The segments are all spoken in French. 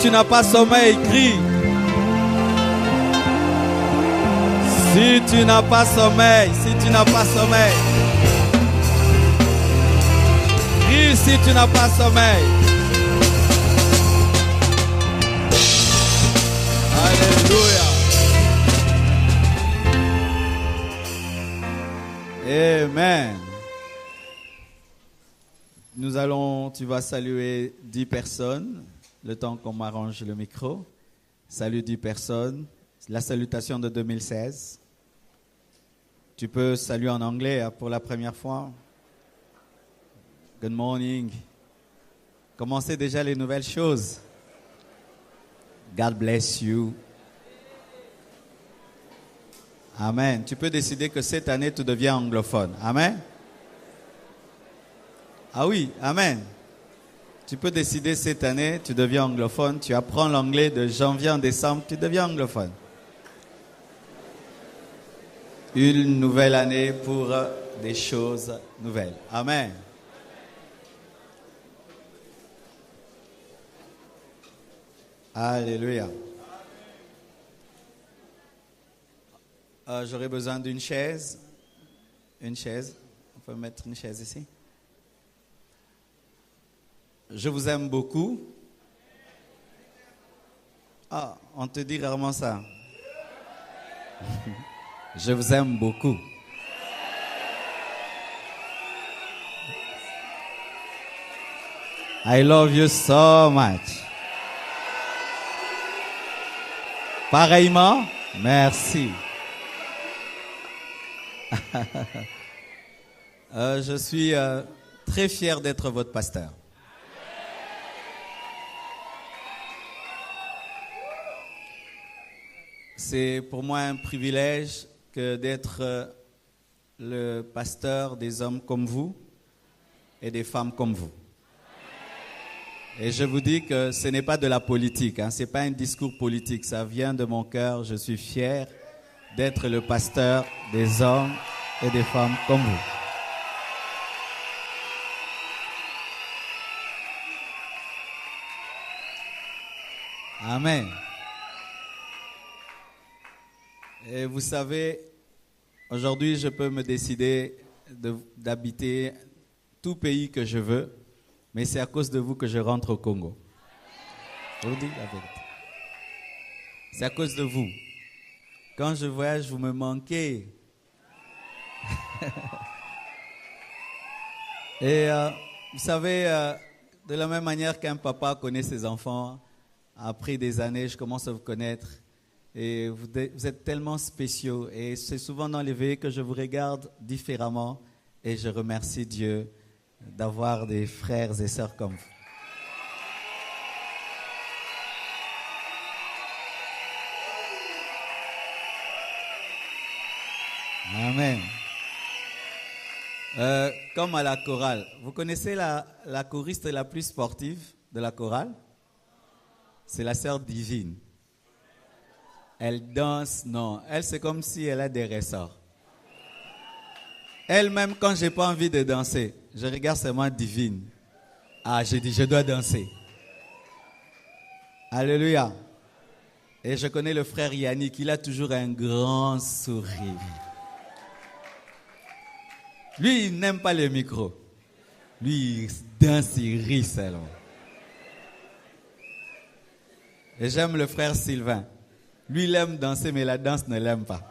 tu n'as pas sommeil, crie. Si tu n'as pas sommeil, si tu n'as pas sommeil. Crie si tu n'as pas sommeil. Alléluia. Amen. Tu vas saluer 10 personnes, le temps qu'on m'arrange le micro. Salut 10 personnes. La salutation de 2016. Tu peux saluer en anglais pour la première fois. Good morning. Commencez déjà les nouvelles choses. God bless you. Amen. Tu peux décider que cette année, tu deviens anglophone. Amen. Ah oui, amen. Tu peux décider cette année, tu deviens anglophone. Tu apprends l'anglais de janvier en décembre, tu deviens anglophone. Une nouvelle année pour des choses nouvelles. Amen. Alléluia. J'aurais besoin d'une chaise. Une chaise. On peut mettre une chaise ici. Je vous aime beaucoup. Ah, on te dit rarement ça. Je vous aime beaucoup. I love you so much. Pareillement, merci. Je suis très fier d'être votre pasteur. C'est pour moi un privilège que d'être le pasteur des hommes comme vous et des femmes comme vous. Et je vous dis que ce n'est pas de la politique, ce n'est pas un discours politique, ça vient de mon cœur. Je suis fier d'être le pasteur des hommes et des femmes comme vous. Amen. Et vous savez, aujourd'hui, je peux me décider d'habiter tout pays que je veux, mais c'est à cause de vous que je rentre au Congo. Je vous dis la vérité. C'est à cause de vous. Quand je voyage, vous me manquez. Et vous savez, de la même manière qu'un papa connaît ses enfants, après des années, je commence à vous connaître. Et vous êtes tellement spéciaux. Et c'est souvent dans les veillées que je vous regarde différemment. Et je remercie Dieu d'avoir des frères et sœurs comme vous. Amen. Comme à la chorale. Vous connaissez la choriste la plus sportive de la chorale? C'est la sœur Divine. Elle danse, non. Elle, c'est comme si elle a des ressorts. Elle-même, quand je n'ai pas envie de danser, je regarde seulement Divine. Ah, je dis, je dois danser. Alléluia. Et je connais le frère Yannick, il a toujours un grand sourire. Lui, il n'aime pas le micro. Lui, il danse, il rit seulement. Et j'aime le frère Sylvain. Lui, il aime danser, mais la danse ne l'aime pas.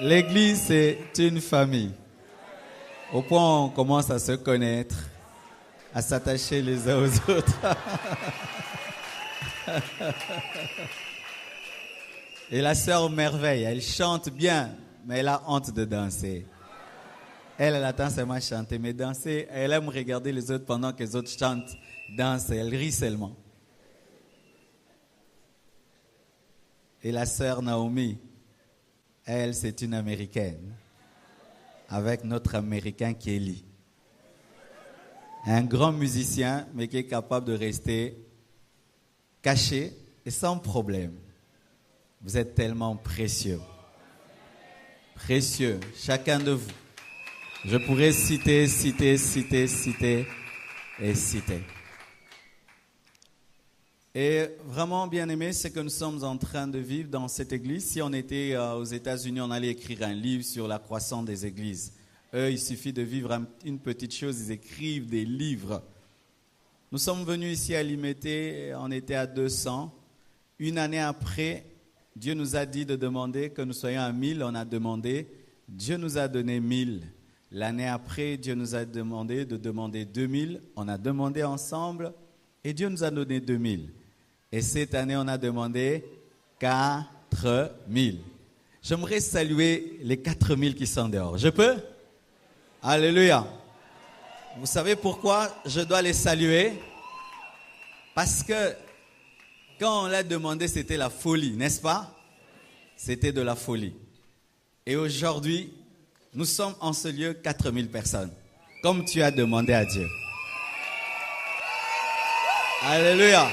L'église, c'est une famille. Au point où on commence à se connaître, à s'attacher les uns aux autres. Et la sœur Merveille, elle chante bien, mais elle a honte de danser. Elle attend seulement chanter, mais danser, elle aime regarder les autres pendant que les autres chantent, dansent, elle rit seulement. Et la sœur Naomi, elle, c'est une Américaine, avec notre Américain Kelly. Un grand musicien, mais qui est capable de rester caché et sans problème. Vous êtes tellement précieux. Précieux, chacun de vous. Je pourrais citer et citer. Et vraiment bien aimé, c'est que nous sommes en train de vivre dans cette église. Si on était aux États-Unis, on allait écrire un livre sur la croissance des églises. Eux, il suffit de vivre une petite chose, ils écrivent des livres. Nous sommes venus ici à Limité, on était à 200. Une année après, Dieu nous a dit de demander que nous soyons à 1000, on a demandé. Dieu nous a donné 1000. L'année après, Dieu nous a demandé de demander 2000. On a demandé ensemble et Dieu nous a donné 2000. Et cette année, on a demandé 4000. J'aimerais saluer les 4000 qui sont dehors. Je peux? Alléluia. Vous savez pourquoi je dois les saluer? Parce que quand on l'a demandé, c'était la folie, n'est-ce pas? C'était de la folie. Et aujourd'hui, nous sommes en ce lieu 4000 personnes, comme tu as demandé à Dieu. Alléluia.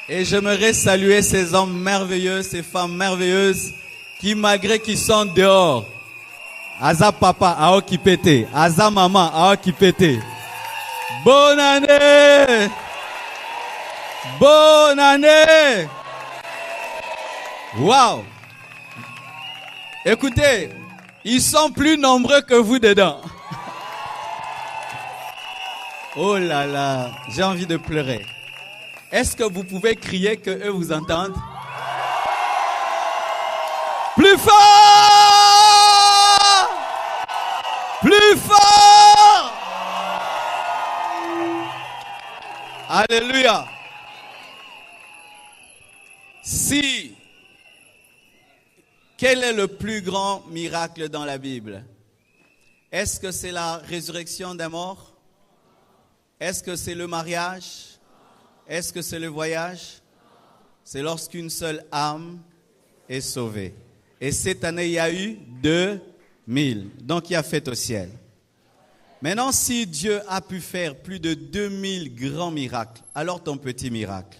Et j'aimerais saluer ces hommes merveilleux, ces femmes merveilleuses qui, malgré qu'ils sont dehors, Aza papa a occupé, Aza maman a occupé. Bonne année! Bonne année! Wow! Écoutez, ils sont plus nombreux que vous dedans. Oh là là, j'ai envie de pleurer. Est-ce que vous pouvez crier que eux vous entendent? Plus fort! Plus fort! Alléluia! Quel est le plus grand miracle dans la Bible? Est-ce que c'est la résurrection des morts? Est-ce que c'est le mariage? Est-ce que c'est le voyage? C'est lorsqu'une seule âme est sauvée. Et cette année, il y a eu 2000. Donc, il y a fête au ciel. Maintenant, si Dieu a pu faire plus de 2000 grands miracles, alors ton petit miracle.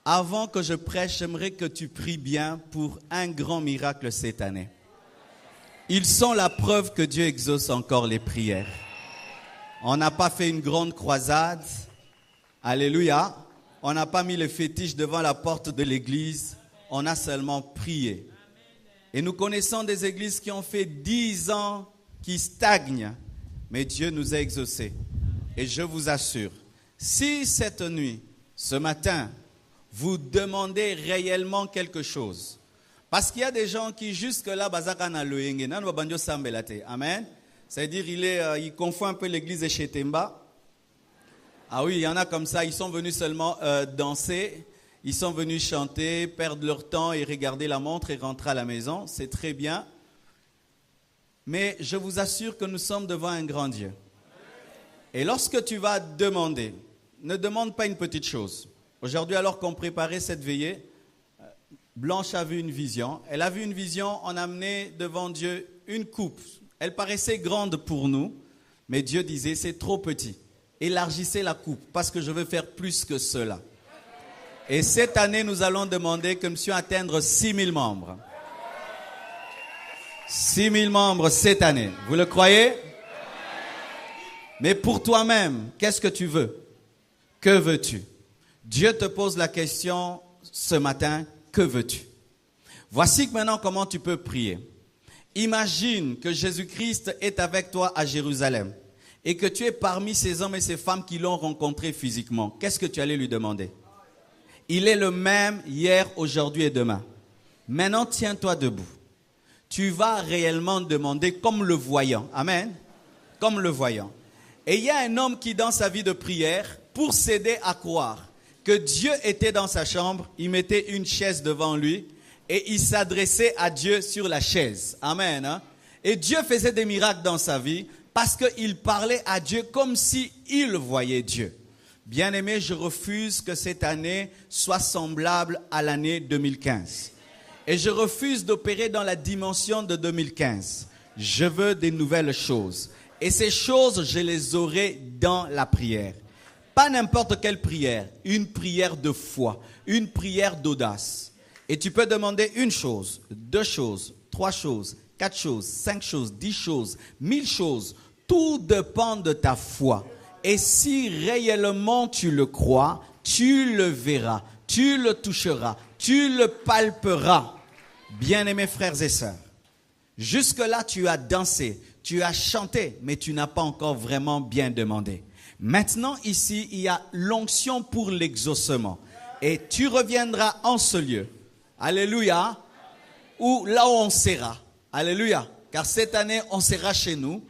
Avant que je prêche, j'aimerais que tu pries bien pour un grand miracle cette année. Ils sont la preuve que Dieu exauce encore les prières. On n'a pas fait une grande croisade. Alléluia. On n'a pas mis le fétiche devant la porte de l'église. On a seulement prié. Et nous connaissons des églises qui ont fait 10 ans, qui stagnent. Mais Dieu nous a exaucés. Et je vous assure, si cette nuit, ce matin, vous demandez réellement quelque chose, parce qu'il y a des gens qui jusque-là, amen. C'est-à-dire, il confond un peu l'église de Chetemba. Ah oui, il y en a comme ça, ils sont venus seulement danser, ils sont venus chanter, perdre leur temps et regarder la montre et rentrer à la maison. C'est très bien. Mais je vous assure que nous sommes devant un grand Dieu. Et lorsque tu vas demander, ne demande pas une petite chose. Aujourd'hui, alors qu'on préparait cette veillée, Blanche a vu une vision. Elle a vu une vision, on a amené devant Dieu une coupe. Elle paraissait grande pour nous, mais Dieu disait, c'est trop petit. Élargissez la coupe, parce que je veux faire plus que cela. Et cette année, nous allons demander que Monsieur atteindre 6000 membres. 6000 membres cette année. Vous le croyez? Mais pour toi-même, qu'est-ce que tu veux? Que veux-tu? Dieu te pose la question ce matin, que veux-tu? Voici maintenant comment tu peux prier. Imagine que Jésus-Christ est avec toi à Jérusalem et que tu es parmi ces hommes et ces femmes qui l'ont rencontré physiquement. Qu'est-ce que tu allais lui demander? Il est le même hier, aujourd'hui et demain. Maintenant, tiens-toi debout. Tu vas réellement demander comme le voyant. Amen. Comme le voyant. Et il y a un homme qui, dans sa vie de prière, pour s'aider à croire que Dieu était dans sa chambre, il mettait une chaise devant lui et il s'adressait à Dieu sur la chaise. Amen. Hein? Et Dieu faisait des miracles dans sa vie parce qu'il parlait à Dieu comme s'il voyait Dieu. Bien-aimé, je refuse que cette année soit semblable à l'année 2015. Et je refuse d'opérer dans la dimension de 2015. Je veux des nouvelles choses. Et ces choses, je les aurai dans la prière. Pas n'importe quelle prière, une prière de foi, une prière d'audace. Et tu peux demander une chose, 2 choses, 3 choses, 4 choses, 5 choses, 10 choses, 1000 choses. Tout dépend de ta foi. Et si réellement tu le crois, tu le verras, tu le toucheras, tu le palperas. Bien-aimés frères et sœurs, jusque-là tu as dansé, tu as chanté, mais tu n'as pas encore vraiment bien demandé. Maintenant, ici, il y a l'onction pour l'exaucement. Et tu reviendras en ce lieu. Alléluia. Ou là où on sera. Alléluia. Car cette année, on sera chez nous.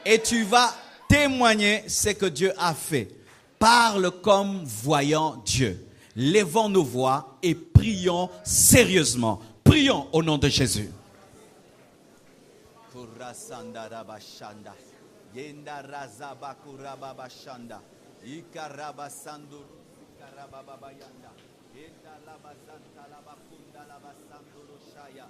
Et tu vas témoigner ce que Dieu a fait. Parle comme voyant Dieu. Levons nos voix et prions sérieusement. Prions au nom de Jésus. Yenda razaba kuraba bashanda ikaraba sandur ikaraba bayanda yenda laba santa laba kunda laba sanduru shaya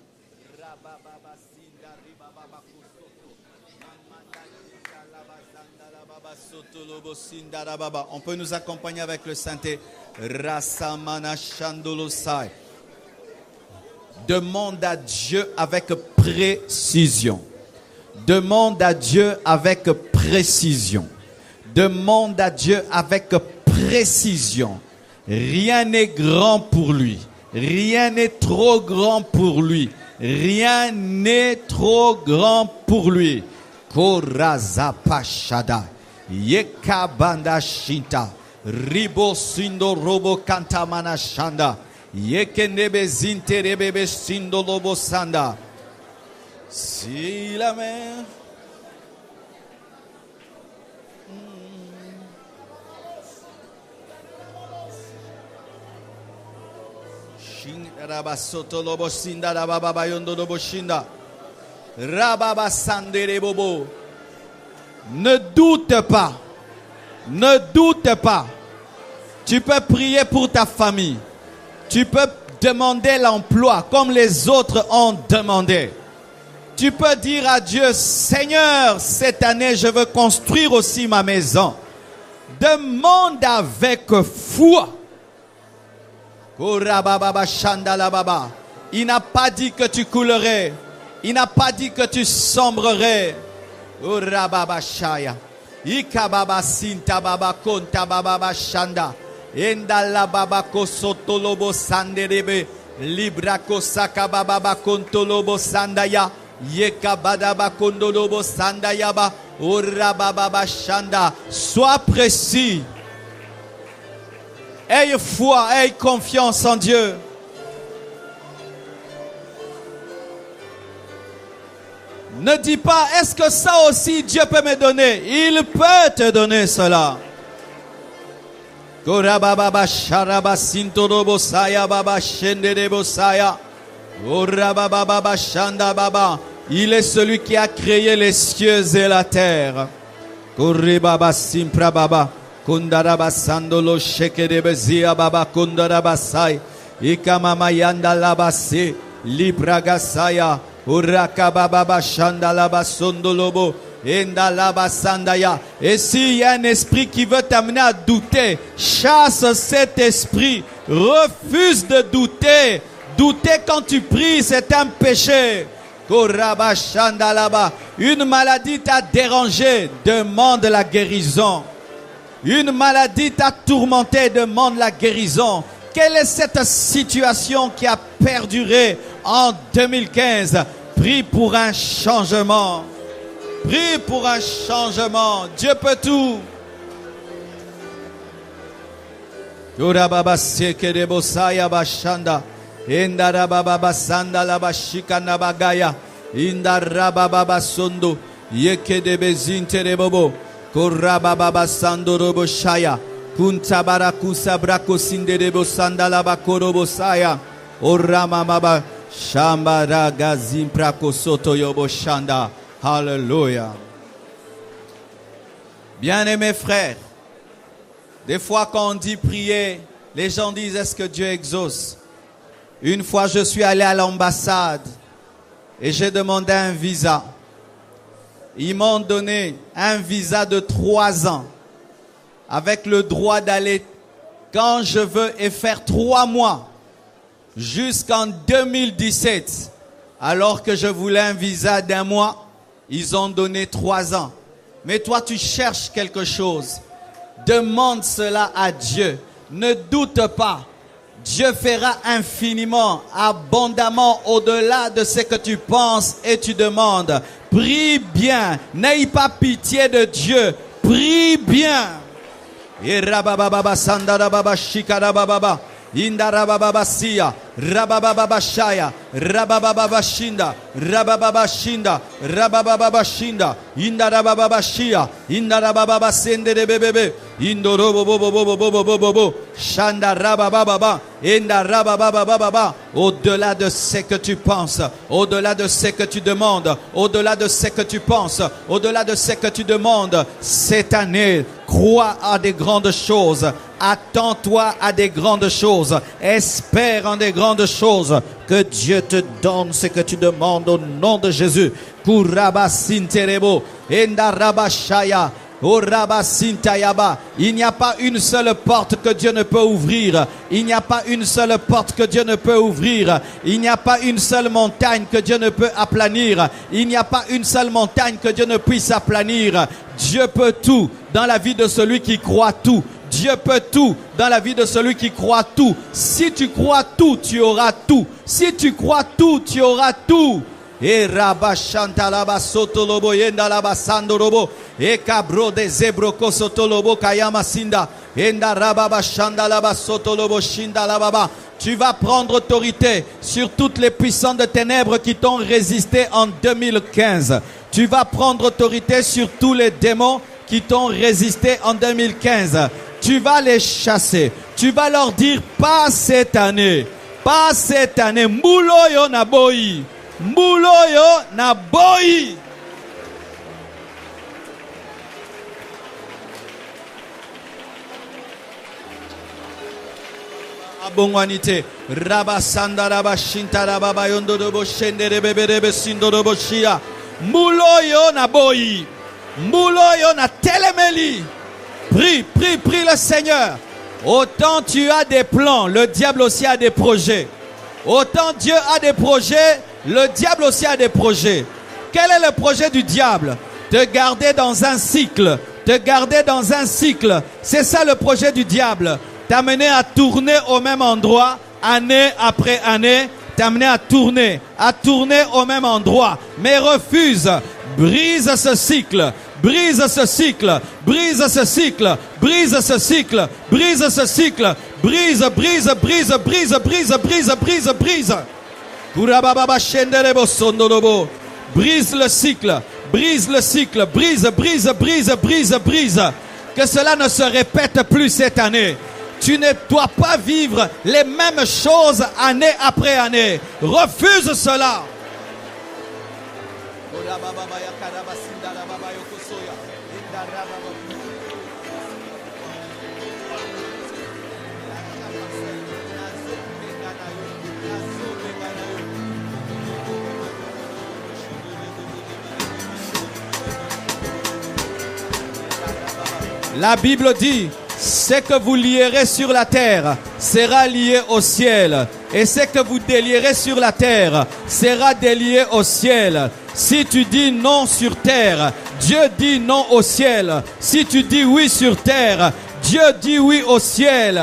rababa sinda ribaba kusoto mamanda yenda laba sanda laba soto lobo sinda rababa. On peut nous accompagner avec le synthé rasamana shandolo sai. Demande à Dieu avec précision. Demande à Dieu avec précision. Demande à Dieu avec précision. Rien n'est grand pour lui. Rien n'est trop grand pour lui. Rien n'est trop grand pour lui. Korazapashada. Yekabanda shinta. Ribo sindo robo kantamana shanda. Yekenebe zinte rebebe sindo lobo sanda. Si la mer Raba soto lobo sinda raba bayondo lobo shinda Rababa sandere bobo. Ne doute pas. Ne doute pas. Tu peux prier pour ta famille. Tu peux demander l'emploi comme les autres ont demandé. Tu peux dire à Dieu, Seigneur, cette année, je veux construire aussi ma maison. Demande avec foi. Il n'a pas dit que tu coulerais. Il n'a pas dit que tu sombrerais. Ikababa sinta baba konta baba shanda. Endala baba kosoto lobo sanderebe. Libra kosaka baba kontolobo sandaya. Yekabadaba kondolobo sandayaba. Urababa shanda. Sois précis. Aie foi, aie confiance en Dieu. Ne dis pas, est-ce que ça aussi Dieu peut me donner? Il peut te donner cela. Korababa sharaba sintorobo saya baba shenderebo saya. Orababa shanda baba. Il est celui qui a créé les cieux et la terre. Koribaba simpra baba. Kundaraba sandolo shekerebe zia baba kundaraba sai. Ikamama yanda labase. Libraga saya. Urakababa shandalaba sondolobo. Endalaba sandaya. Et s'il y a un esprit qui veut t'amener à douter, chasse cet esprit. Refuse de douter. Douter quand tu pries, c'est un péché. Koraba shandalaba. Une maladie t'a dérangé, demande la guérison. Une maladie t'a tourmenté, demande la guérison. Quelle est cette situation qui a perduré en 2015? Prie pour un changement. Prie pour un changement. Dieu peut tout. Urababa sekerebo saya bashanda. Indarababa sanda la bashikana bagaya. Indarababa sondo. Yekedebe zinterebobo. Korababa sando robo shaya. Kuntabarakusa brako sinderebo sanda la bakorobo saya. Oramamaba shambara gazim prako soto yobo shanda. Alléluia. Bien-aimés frères, des fois quand on dit prier, les gens disent est-ce que Dieu exauce? Une fois je suis allé à l'ambassade et j'ai demandé un visa. Ils m'ont donné un visa de 3 ans avec le droit d'aller quand je veux et faire 3 mois jusqu'en 2017. Alors que je voulais un visa d'1 mois, ils ont donné 3 ans. Mais toi, tu cherches quelque chose. Demande cela à Dieu. Ne doute pas. Dieu fera infiniment, abondamment, au-delà de ce que tu penses et tu demandes. Prie bien. N'aie pas pitié de Dieu. Prie bien. Indarabababasiya, rabababashaya, rabababashinda, rabababashinda, rabababashinda, indarababashia, indarababasende de bebebe, indorobobobobobobobobobo, shanda rabababa, indarababababa. Au-delà de ce que tu penses, au-delà de ce que tu demandes, au-delà de ce que tu penses, au-delà de ce que tu demandes, cette année, crois à des grandes choses. Attends-toi à des grandes choses. Espère en des grandes choses. Que Dieu te donne ce que tu demandes au nom de Jésus. Kurabasinterebo, endarabashaya, orabasintayaba. Il n'y a pas une seule porte que Dieu ne peut ouvrir. Il n'y a pas une seule porte que Dieu ne peut ouvrir. Il n'y a pas une seule montagne que Dieu ne peut aplanir. Il n'y a pas une seule montagne que Dieu ne puisse aplanir. Dieu peut tout dans la vie de celui qui croit tout. Dieu peut tout dans la vie de celui qui croit tout. Si tu crois tout, tu auras tout. Si tu crois tout, tu auras tout. E rabashantalaba sotolobo yendalaba sandorobo e cabro de zebroko sotolobo kayama sinda enda rababashandalaba sotolobo shindalababa. Tu vas prendre autorité sur toutes les puissances de ténèbres qui t'ont résisté en 2015. Tu vas prendre autorité sur tous les démons qui t'ont résisté en 2015. Tu vas les chasser. Tu vas leur dire, pas cette année. Pas cette année. Mouloyo na boyi. Mouloyo na boyi. Abongwanite. Rabasanda rabashinta rababa yondo dobo shende rebebe rebe sindo dobo shia. Mouloyo na boyi. Mouloyo na telemeli. Prie, prie, prie le Seigneur. Autant tu as des plans, le diable aussi a des projets. Autant Dieu a des projets, le diable aussi a des projets. Quel est le projet du diable? Te garder dans un cycle. Te garder dans un cycle. C'est ça le projet du diable. T'amener à tourner au même endroit, année après année. T'amener à tourner au même endroit. Mais refuse. Brise ce cycle. Brise ce cycle, brise ce cycle, brise ce cycle, brise ce cycle, brise, brise, brise, brise, brise, brise, brise, brise. Brise le cycle, brise le cycle, brise, brise, brise, brise, brise. Que cela ne se répète plus cette année. Tu ne dois pas vivre les mêmes choses année après année. Refuse cela. La Bible dit, ce que vous lierez sur la terre sera lié au ciel. Et ce que vous délierez sur la terre sera délié au ciel. Si tu dis non sur terre, Dieu dit non au ciel. Si tu dis oui sur terre, Dieu dit oui au ciel.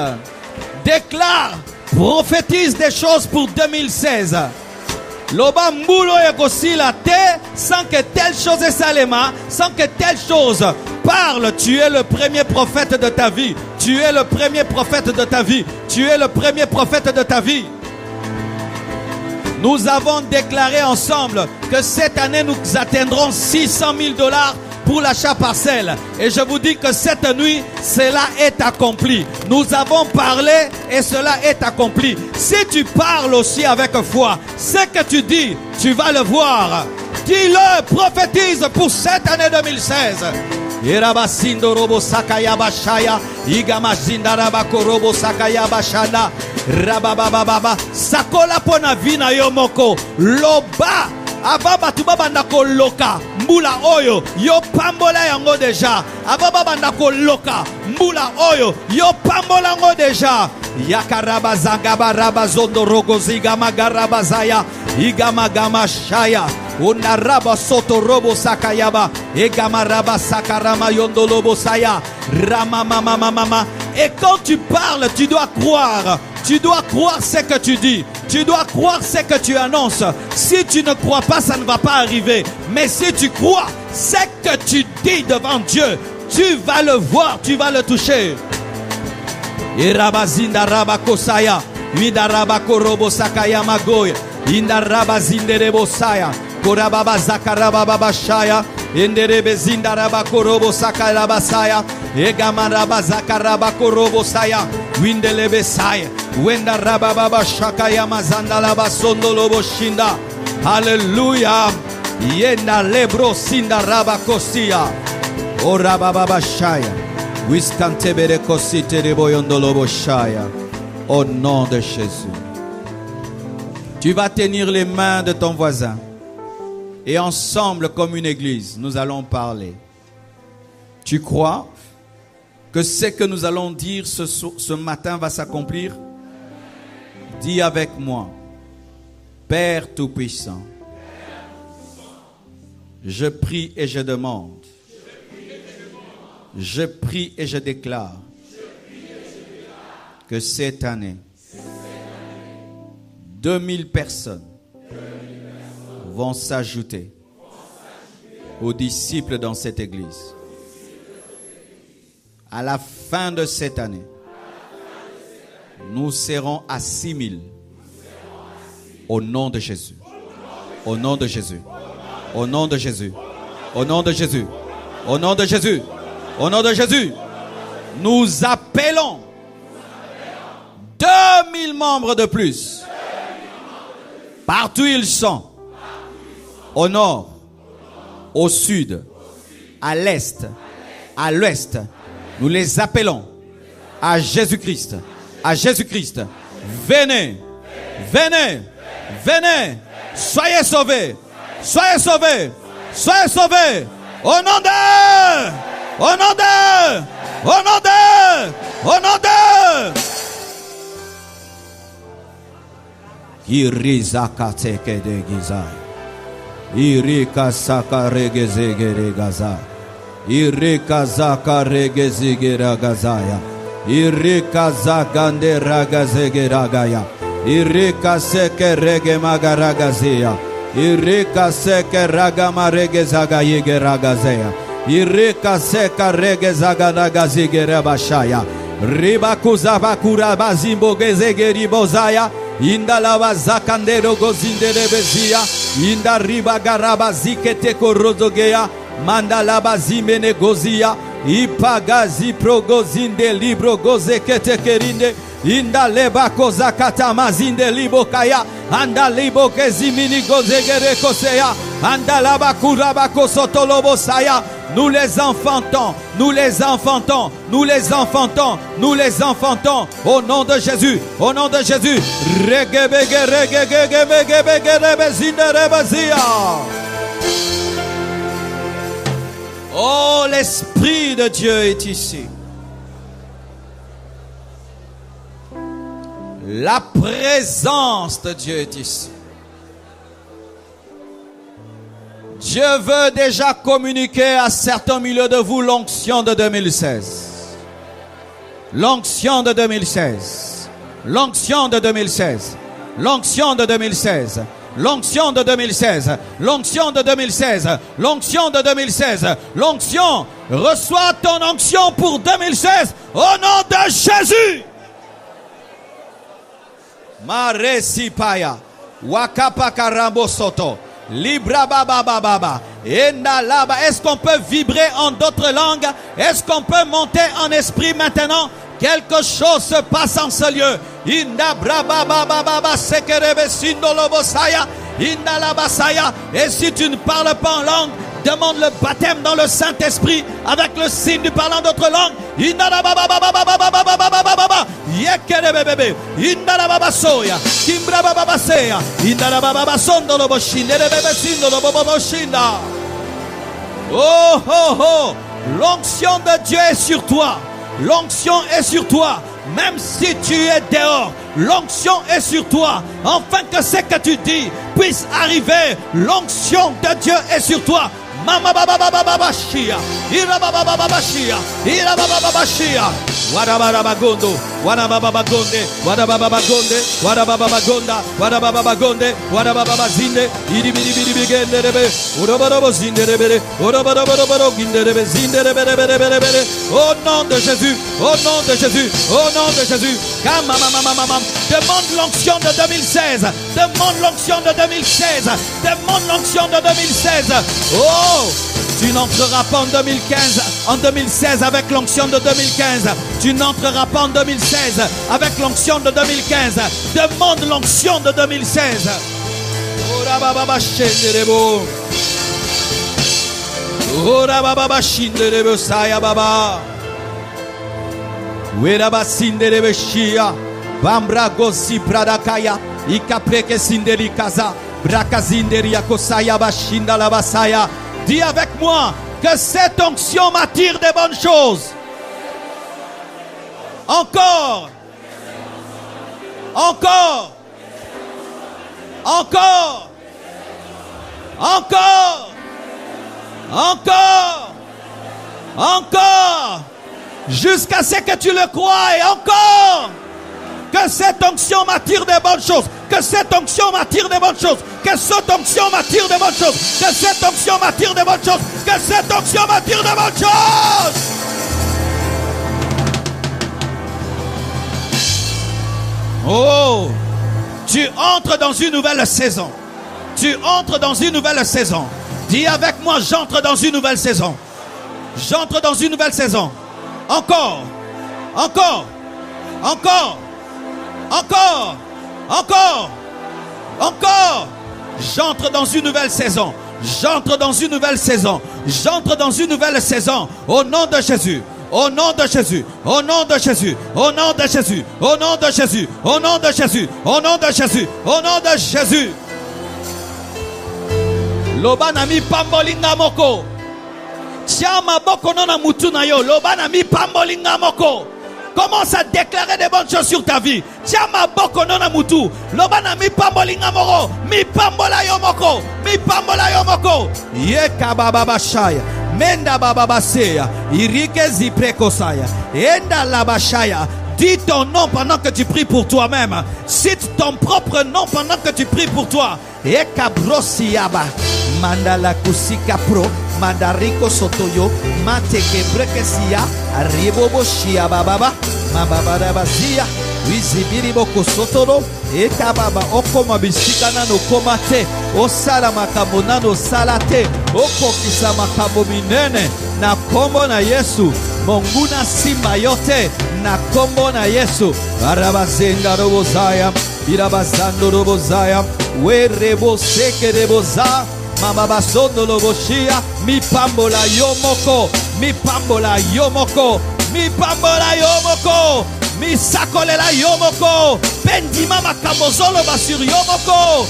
Déclare, prophétise des choses pour 2016. Loba mbulo yakosila te sans que telle chose est salema, sans que telle chose parle. Tu es le premier prophète de ta vie. Tu es le premier prophète de ta vie. Tu es le premier prophète de ta vie. Nous avons déclaré ensemble que cette année nous atteindrons 600 000 $ pour l'achat parcelle. Et je vous dis que cette nuit, cela est accompli. Nous avons parlé et cela est accompli. Si tu parles aussi avec foi, ce que tu dis, tu vas le voir. Dis-le, prophétise pour cette année 2016. Irabasindo robo sakaya bashaya igamazinda rabako robo sakaya bashana rababababa sakola pona vina yomoko loba Ava batuba bandako loka mbula oyo yo pambola yango deja. Ava bandako loka mbula oyo yo pambola yango deja. Yakaraba zangaba raba zondo rogo zigama garaba zaya igama gama shaya. Unaraba soto robo sakayaba egama raba sakarama yondolobo saya rama mama mama. Et quand tu parles, tu dois croire. Tu dois croire ce que tu dis. Tu dois croire ce que tu annonces. Si tu ne crois pas, ça ne va pas arriver. Mais si tu crois ce que tu dis devant Dieu, tu vas le voir, tu vas le toucher. Irabazinda rabakosaya, Midarabako robo sakaya magoy, Indarabazinde rebosaya, Korababa zakarababa shaya, Inderebezinda rabako robo sakaya basaya, Egamaraba zakarabako robo saya, Windelebesaya, Wenda rababa shakaya mazanda labasondo lobo shinda. Hallelujah. Yenda lebro sinda rabakosia. Orababa shaya. Au nom de Jésus. Tu vas tenir les mains de ton voisin. Et ensemble, comme une église, nous allons parler. Tu crois que ce que nous allons dire ce matin va s'accomplir? Dis avec moi. Père Tout-Puissant, je prie et je demande. Je prie et je déclare que cette année, 2000 personnes vont s'ajouter aux disciples dans cette église. À la fin de cette année, nous serons à 6000. Au nom de Jésus. Au nom de Jésus. Au nom de Jésus. Au nom de Jésus. Au nom de Jésus. Au nom de Jésus, nous appelons 2000 membres de plus. Partout ils sont. Au nord, au sud, à l'est, à l'ouest. Nous les appelons à Jésus-Christ. À Jésus-Christ. Venez. Venez. Venez. Soyez sauvés. Soyez sauvés. Soyez sauvés. Au nom de... Au nom de... Au nom de... Au nom de... Irizakateke de gizai. Irikasaka regezegere gazai. Irikazaka regezegera gazaya. Irikazagande ragazegera gaya. Irikaseke regemagaragazia. Irikaseke ragamaregezagayegera gazaya. Ireka seka rege zagada gazigere bashaya. Riba kuzaba kura bazimbo gezegeri bozaya. Inda lava zakandero gozindere bezia. Inda riba garaba zikete korozogea. Manda laba zimene gozia. Ipagazi progozinde libro gozekete kerinde. Inda leba kozakata mazinde libo kaya. Anda libo kezimini gozegere koseya. Anda laba kuraba kosotolobo saya. Nous les enfantons, nous les enfantons, nous les enfantons, nous les enfantons. Au nom de Jésus, au nom de Jésus. Oh, l'Esprit de Dieu est ici. La présence de Dieu est ici. Dieu veut déjà communiquer à certains milieux de vous l'onction de 2016. L'onction de 2016. L'onction de 2016. L'onction de 2016. L'onction de 2016. L'onction de 2016. L'onction de 2016. L'onction. Reçois ton onction pour 2016 au nom de Jésus. Maresipaya. Wakapa karambo soto. Libra baba baba. Enda laba. Est-ce qu'on peut vibrer en d'autres langues? Est-ce qu'on peut monter en esprit maintenant? Quelque chose se passe en ce lieu. Inda braba baba baba sekerebe sindolo bosaya. Inda la basaya. Et si tu ne parles pas en langue, Demande le baptême dans le Saint-Esprit avec le signe du parlant d'autres langues. Oh, oh, oh. L'onction de Dieu est sur toi. L'onction est sur toi. Même si tu es dehors, l'onction est sur toi. Afin que ce que tu dis puisse arriver, l'onction de Dieu est sur toi. Mama baba baba baba shia, ira baba baba shia, ira baba baba shia. Wada baba gondo, wada baba gonde, wada baba gonde, wada baba gonda, wada baba gonde, wada baba zinde, iri biri biri bigende rebe, ora baba zinde rebe, ora baba baba ginde rebe, zinde rebe rebe rebe rebe. Au nom de Jésus, au nom de Jésus, au nom de Jésus. Kama mama mama mama. Demande l'onction de 2016. Demande l'onction de 2016. Demande l'onction de 2016. Oh, tu n'entreras pas en 2016 avec l'onction de 2015. Tu n'entreras pas en 2016 avec l'onction de 2015. Demande l'onction de 2016. Ora baba shenderebo. Ora baba shenderebo saya baba. Wera basinderebe shia. Bambra gosi pradakaya. Ikapreke sinderi kaza. Brakazinderia kosaya bashinda la basaya. Dis avec moi que cette onction m'attire des bonnes choses. Encore. Encore. Encore. Encore. Encore. Encore. Jusqu'à ce que tu le crois et encore. Que cette onction m'attire des bonnes choses. Que cette onction m'attire des bonnes choses. Que cette onction m'attire des bonnes choses. Que cette onction m'attire des bonnes choses. Que cette onction m'attire des bonnes choses. Oh, tu entres dans une nouvelle saison. Tu entres dans une nouvelle saison. Dis avec moi, j'entre dans une nouvelle saison. J'entre dans une nouvelle saison. Encore. Encore. Encore. Encore, encore, encore. J'entre dans une nouvelle saison. J'entre dans une nouvelle saison. J'entre dans une nouvelle saison. Au nom de Jésus. Au nom de Jésus. Au nom de Jésus. Au nom de Jésus. Au nom de Jésus. Au nom de Jésus. Au nom de Jésus. Au nom de Jésus. Lobanami pambolinga moko. Tiama boko nona mutu na yo. Lobanami pambolinga moko. Commence à déclarer des bonnes choses sur ta vie. Tiama boko nona mutu. Lobana mi pambolinga moko. Mi pambola yo moko. Mi pambola yo moko. Yeka baba bashaya. Menda baba baseya. Irike ziprekosaya. Enda la bashaya. Dis ton nom pendant que tu pries pour toi-même. Cite ton propre nom pendant que tu pries pour toi. Eka brosiyaba. Mandala kusika pro. Mandariko sotoyo. Mateke brekesia. Ribobo shia baba. Mababa bazia. Wizibiri boko sotoro. Eka baba okoma bisikana no komate. Osala makambo nano salate. Oko kisa makambo minene. Na kombo na Yesu. Monguna simba yote. Na kombo na Yesu. Arabazenda robozaya. Irabazando robozaya. Werebo seke reboza. Mama basondo loboshia. Mi pambola yomoko. Mi pambola yomoko. Mi pambola yomoko. Mi sakolela yomoko. Pendima makambozolo basur yomoko.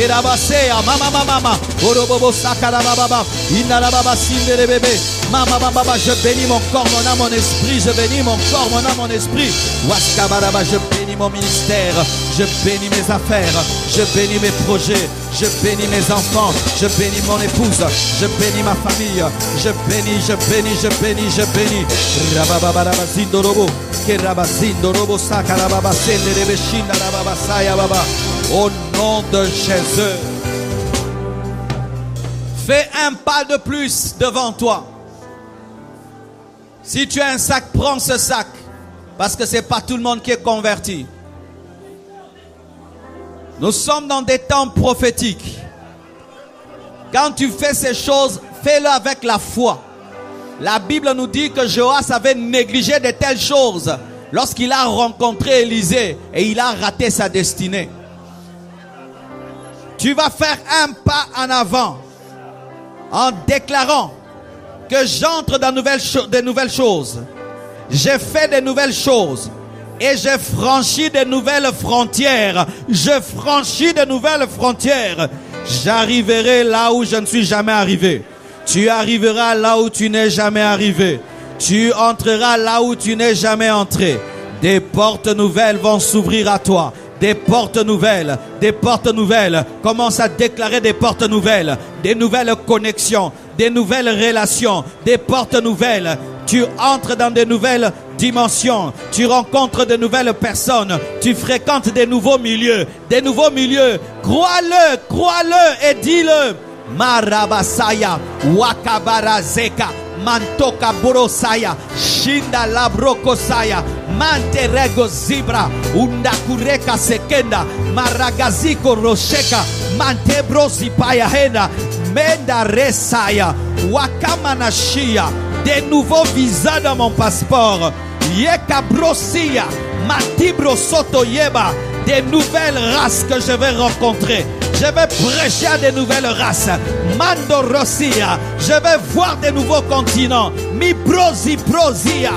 Irabasea mama mama. Orobobo sakara baba. Inala baba sindere bébé. Mama baba, je bénis mon corps, mon âme, mon esprit. Je bénis mon corps, mon âme, mon esprit. Waskabaraba, je bénis mon ministère. Je bénis mes affaires. Je bénis mes projets. Je bénis mes enfants. Je bénis mon épouse. Je bénis ma famille. Je bénis, je bénis, je bénis, je bénis. Rababaraba zindorobo. Kerabazindorobo sakarababa senderebe shinda rababa saya baba. Au nom de Jésus. Fais un pas de plus devant toi. Si tu as un sac, prends ce sac. Parce que ce n'est pas tout le monde qui est converti. Nous sommes dans des temps prophétiques. Quand tu fais ces choses, fais-le avec la foi. La Bible nous dit que Joas avait négligé de telles choses lorsqu'il a rencontré Élisée et il a raté sa destinée. Tu vas faire un pas en avant. en déclarant que j'entre dans de nouvelles choses. J'ai fait de nouvelles choses. Et j'ai franchi de nouvelles frontières. Je franchis de nouvelles frontières. J'arriverai là où je ne suis jamais arrivé. Tu arriveras là où tu n'es jamais arrivé. Tu entreras là où tu n'es jamais entré. Des portes nouvelles vont s'ouvrir à toi. Des portes nouvelles, des portes nouvelles. Commence à déclarer des portes nouvelles, des nouvelles connexions, des nouvelles relations, des portes nouvelles. Tu entres dans de nouvelles dimensions. Tu rencontres de nouvelles personnes. Tu fréquentes des nouveaux milieux. Des nouveaux milieux. Crois-le, crois-le et dis-le. Marabasaya, Wakabara Zeka, Mantoka Borosaya, Shinda Labrokosaya, Manterego Zibra, Undakureka Sekenda, Maragaziko Rosheka, Mantebrosi Payahena, Menda Resaya, Wakamanashia, des nouveaux visas dans mon passeport, Yekabrosia, Matibro Sotoyeba, des nouvelles races que je vais rencontrer. Je vais prêcher à des nouvelles races. Mando Rossia. Je vais voir des nouveaux continents. Mi brosi brosia.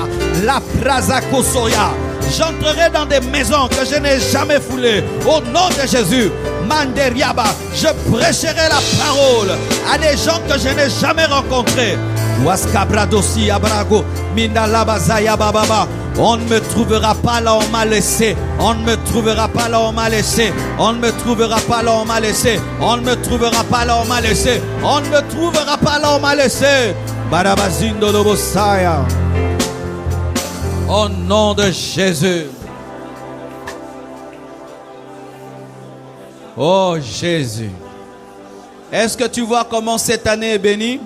La praza kosoya. J'entrerai dans des maisons que je n'ai jamais foulées. Au nom de Jésus. Manderiaba. Je prêcherai la parole à des gens que je n'ai jamais rencontrés. Waskabradosi abrago. Mindalabazaya bababa. On ne me trouvera pas là où on m'a laissé. On ne me trouvera pas là où on m'a laissé. On ne me trouvera pas là où on m'a laissé. On ne me trouvera pas là où on m'a laissé. On ne me trouvera pas là où on m'a laissé. Barabazindo Lobosaya. Au nom de Jésus. Oh Jésus. Est-ce que tu vois comment cette année est bénie?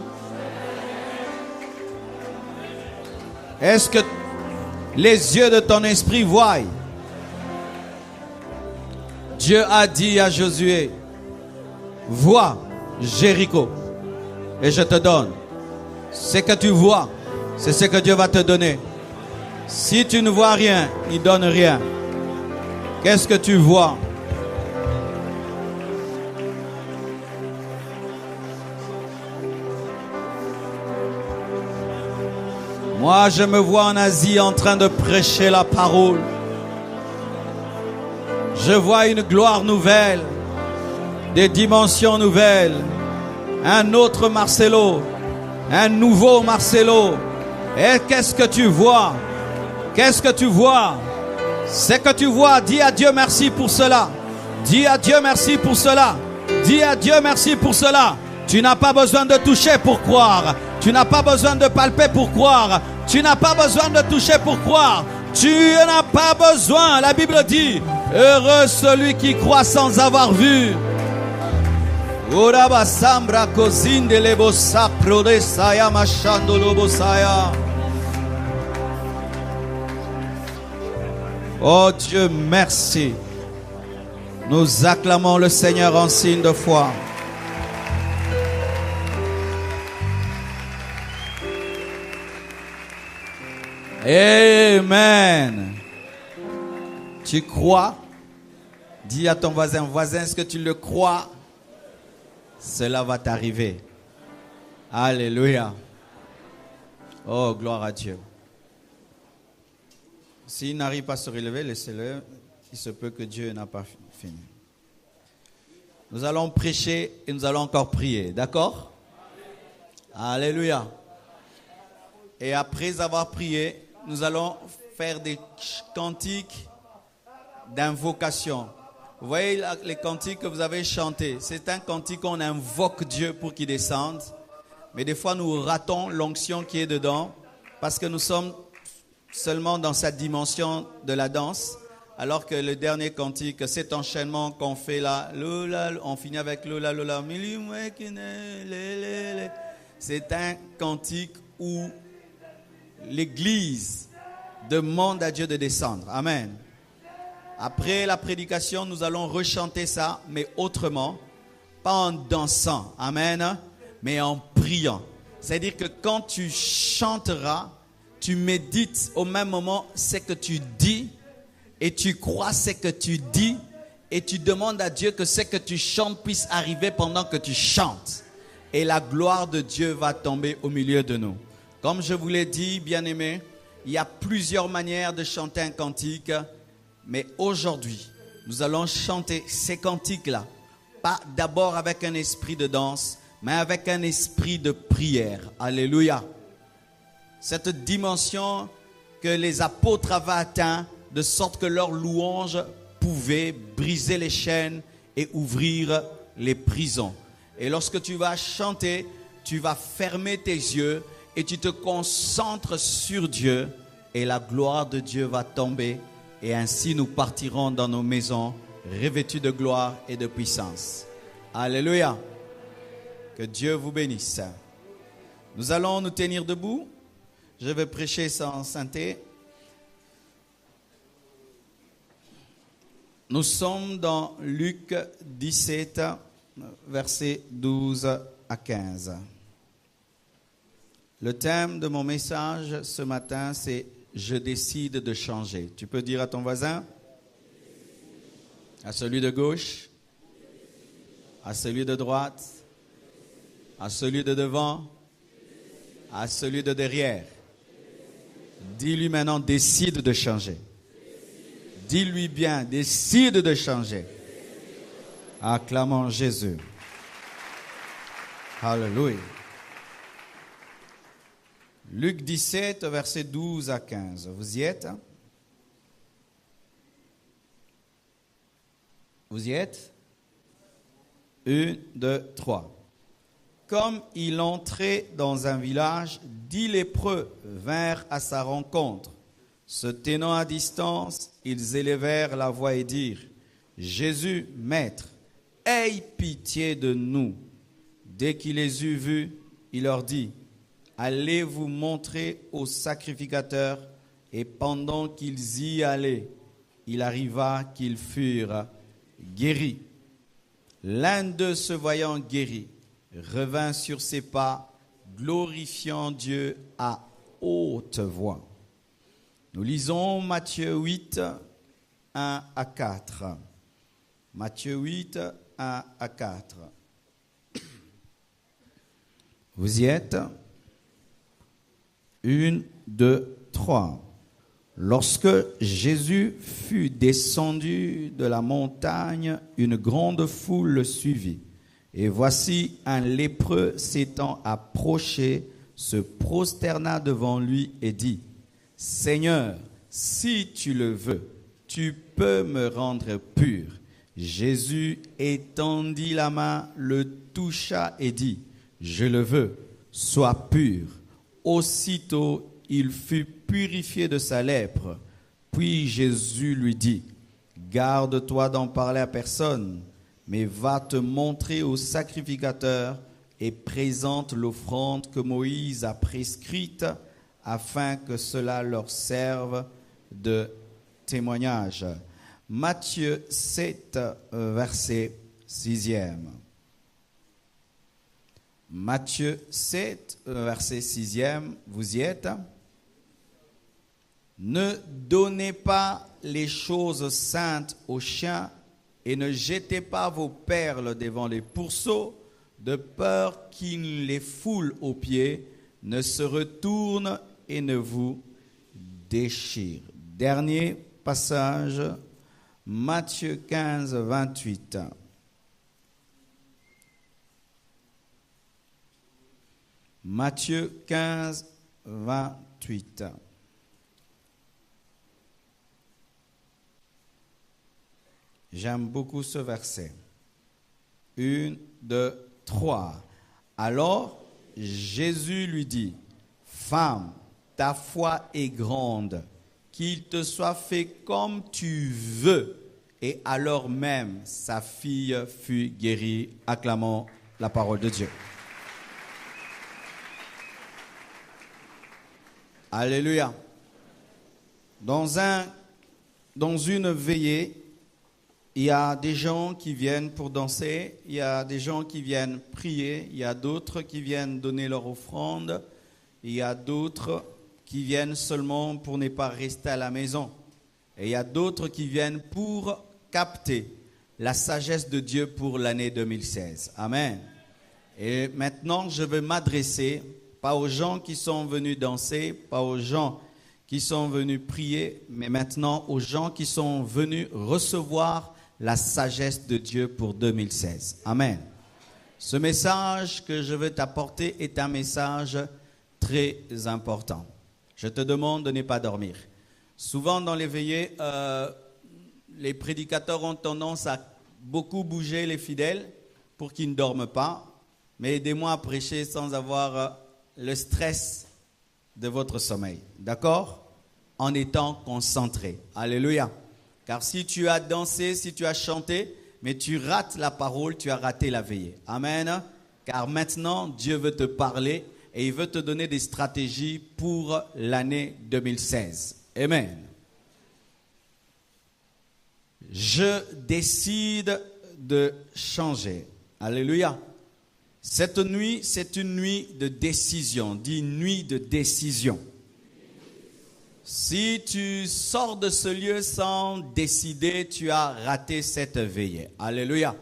Est-ce que les yeux de ton esprit voient? Dieu a dit à Josué, vois Jéricho et je te donne. Ce que tu vois, c'est ce que Dieu va te donner. Si tu ne vois rien, il ne donne rien. Qu'est-ce que tu vois? Moi, je me vois en Asie en train de prêcher la parole. Je vois une gloire nouvelle, des dimensions nouvelles, un autre Marcelo, un nouveau Marcelo. Et qu'est-ce que tu vois? Qu'est-ce que tu vois? Ce que tu vois, dis à Dieu merci pour cela. Dis à Dieu merci pour cela. Dis à Dieu merci pour cela. Tu n'as pas besoin de toucher pour croire. Tu n'as pas besoin de palper pour croire. Tu n'as pas besoin de toucher pour croire. Tu n'as pas besoin. La Bible dit, heureux celui qui croit sans avoir vu. Oh Dieu, merci. Nous acclamons le Seigneur en signe de foi. Amen. Tu crois? Dis à ton voisin, est-ce que tu le crois? Cela va t'arriver. Alléluia. Oh, gloire à Dieu. S'il n'arrive pas à se relever, laissez-le. Il se peut que Dieu n'a pas fini. Nous allons prêcher et nous allons encore prier. D'accord? Alléluia. Et après avoir prié, nous allons faire des cantiques d'invocation. Vous voyez les cantiques que vous avez chantés. C'est un cantique qu'on invoque Dieu pour qu'il descende. Mais des fois, nous ratons l'onction qui est dedans parce que nous sommes seulement dans cette dimension de la danse. Alors que le dernier cantique, cet enchaînement qu'on fait là, on finit avec Lola, Lola. C'est un cantique où l'Église demande à Dieu de descendre. Amen. Après la prédication, nous allons rechanter ça, mais autrement, pas en dansant. Amen. Mais en priant. C'est-à-dire que quand tu chanteras, tu médites au même moment ce que tu dis et tu crois ce que tu dis et tu demandes à Dieu que ce que tu chantes puisse arriver pendant que tu chantes. et la gloire de Dieu va tomber au milieu de nous. Comme je vous l'ai dit, bien-aimés, il y a plusieurs manières de chanter un cantique, mais aujourd'hui, nous allons chanter ces cantiques-là, pas d'abord avec un esprit de danse, mais avec un esprit de prière. Alléluia. Cette dimension que les apôtres avaient atteint, de sorte que leur louange pouvait briser les chaînes et ouvrir les prisons. Et lorsque tu vas chanter, tu vas fermer tes yeux et tu te concentres sur Dieu et la gloire de Dieu va tomber et ainsi nous partirons dans nos maisons revêtus de gloire et de puissance. Alléluia. Que Dieu vous bénisse. Nous allons nous tenir debout. Je vais prêcher sans synthé. Nous sommes dans Luc 17, versets 12 à 15. Le thème de mon message ce matin, c'est « Je décide de changer ». Tu peux dire à ton voisin, à celui de gauche, à celui de droite, à celui de devant, à celui de derrière. Dis-lui maintenant, décide de changer. Dis-lui bien, décide de changer. Acclamons Jésus. Alléluia. Luc 17, versets 12 à 15. Vous y êtes? Vous y êtes? 1, 2, 3. Comme il entrait dans un village, 10 lépreux vinrent à sa rencontre. Se tenant à distance, ils élevèrent la voix et dirent, « Jésus, Maître, aie pitié de nous. » Dès qu'il les eut vus, il leur dit, « Allez vous montrer aux sacrificateurs. » Et pendant qu'ils y allaient, il arriva qu'ils furent guéris. L'un d'eux, se voyant guéri, revint sur ses pas, glorifiant Dieu à haute voix. Nous lisons Matthieu 8, 1 à 4. Matthieu 8, 1 à 4. Vous y êtes? 1, 2, 3. Lorsque Jésus fut descendu de la montagne, une grande foule le suivit. Et voici un lépreux s'étant approché, se prosterna devant lui et dit, « Seigneur, si tu le veux, tu peux me rendre pur. » Jésus étendit la main, le toucha et dit, « Je le veux, sois pur. » Aussitôt, il fut purifié de sa lèpre. Puis Jésus lui dit, « Garde-toi d'en parler à personne, mais va te montrer au sacrificateur et présente l'offrande que Moïse a prescrite afin que cela leur serve de témoignage. » Matthieu 7, verset 6e. Matthieu 7, verset 6e, vous y êtes? Ne donnez pas les choses saintes aux chiens et ne jetez pas vos perles devant les pourceaux, de peur qu'ils les foulent aux pieds, ne se retournent et ne vous déchirent. Dernier passage, Matthieu 15, 28. Matthieu 15, 28. J'aime beaucoup ce verset. 1, 2, 3. Alors Jésus lui dit, « Femme, ta foi est grande, qu'il te soit fait comme tu veux. » Et alors même, sa fille fut guérie. Acclamons la parole de Dieu. Alléluia. Dans une veillée, il y a des gens qui viennent pour danser, il y a des gens qui viennent prier, il y a d'autres qui viennent donner leur offrande, il y a d'autres qui viennent seulement pour ne pas rester à la maison. Et il y a d'autres qui viennent pour capter la sagesse de Dieu pour l'année 2016. Amen. Et maintenant, je veux m'adresser, pas aux gens qui sont venus danser, pas aux gens qui sont venus prier, mais maintenant aux gens qui sont venus recevoir la sagesse de Dieu pour 2016. Amen. Ce message que je veux t'apporter est un message très important. Je te demande de ne pas dormir. Souvent dans les veillées, les prédicateurs ont tendance à beaucoup bouger les fidèles pour qu'ils ne dorment pas. Mais aidez-moi à prêcher sans avoir le stress de votre sommeil. D'accord? En étant concentré. Alléluia. Car si tu as dansé, si tu as chanté, mais tu rates la parole, tu as raté la veillée. Amen. Car maintenant, Dieu veut te parler et il veut te donner des stratégies pour l'année 2016. Amen. Je décide de changer. Alléluia. Cette nuit, c'est une nuit de décision. Dis nuit de décision. Si tu sors de ce lieu sans décider, tu as raté cette veillée. Alléluia.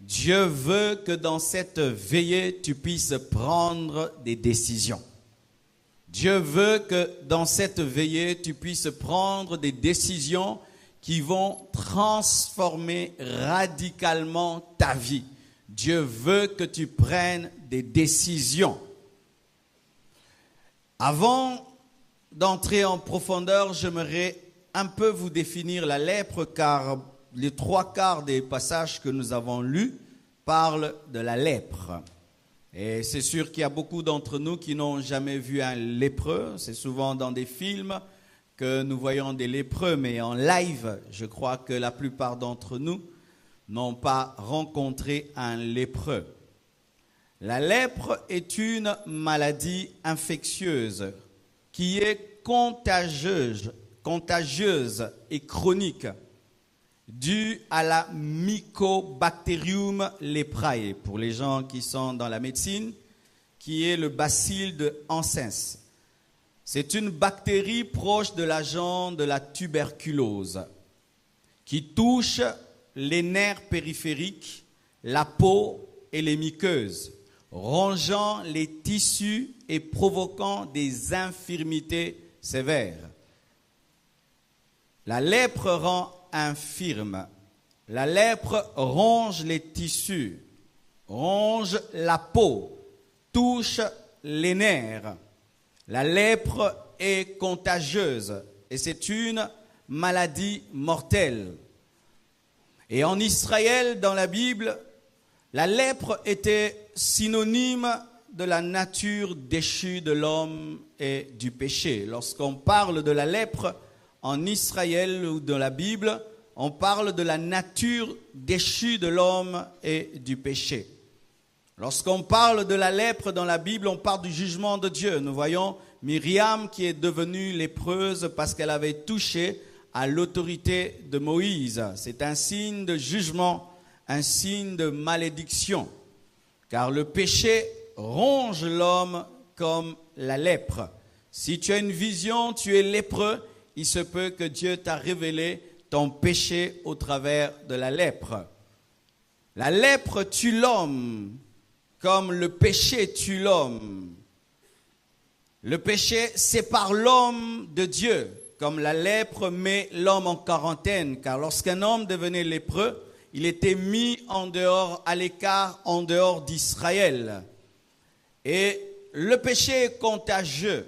Dieu veut que dans cette veillée, tu puisses prendre des décisions. Dieu veut que dans cette veillée, tu puisses prendre des décisions qui vont transformer radicalement ta vie. Dieu veut que tu prennes des décisions. Avant d'entrer en profondeur, j'aimerais un peu vous définir la lèpre, car les 3/4 des passages que nous avons lus parlent de la lèpre. Et c'est sûr qu'il y a beaucoup d'entre nous qui n'ont jamais vu un lépreux. C'est souvent dans des films que nous voyons des lépreux, mais en live, je crois que la plupart d'entre nous n'ont pas rencontré un lépreux. La lèpre est une maladie infectieuse qui est contagieuse et chronique due à la Mycobacterium leprae, pour les gens qui sont dans la médecine, qui est le bacille de Hansen. C'est une bactérie proche de l'agent de la tuberculose qui touche les nerfs périphériques, la peau et les muqueuses, rongeant les tissus et provoquant des infirmités sévères. La lèpre rend infirme. La lèpre ronge les tissus, ronge la peau, touche les nerfs. La lèpre est contagieuse et c'est une maladie mortelle. Et en Israël, dans la Bible, la lèpre était synonyme de la nature déchue de l'homme et du péché. Lorsqu'on parle de la lèpre en Israël ou dans la Bible, on parle de la nature déchue de l'homme et du péché. Lorsqu'on parle de la lèpre dans la Bible, on parle du jugement de Dieu. Nous voyons Myriam qui est devenue lépreuse parce qu'elle avait touché à l'autorité de Moïse. C'est un signe de jugement, un signe de malédiction. Car le péché ronge l'homme comme la lèpre. Si tu as une vision, tu es lépreux, il se peut que Dieu t'a révélé ton péché au travers de la lèpre. La lèpre tue l'homme comme le péché tue l'homme. Le péché sépare l'homme de Dieu, comme la lèpre met l'homme en quarantaine, car lorsqu'un homme devenait lépreux, il était mis en dehors, à l'écart, en dehors d'Israël. Et le péché est contagieux,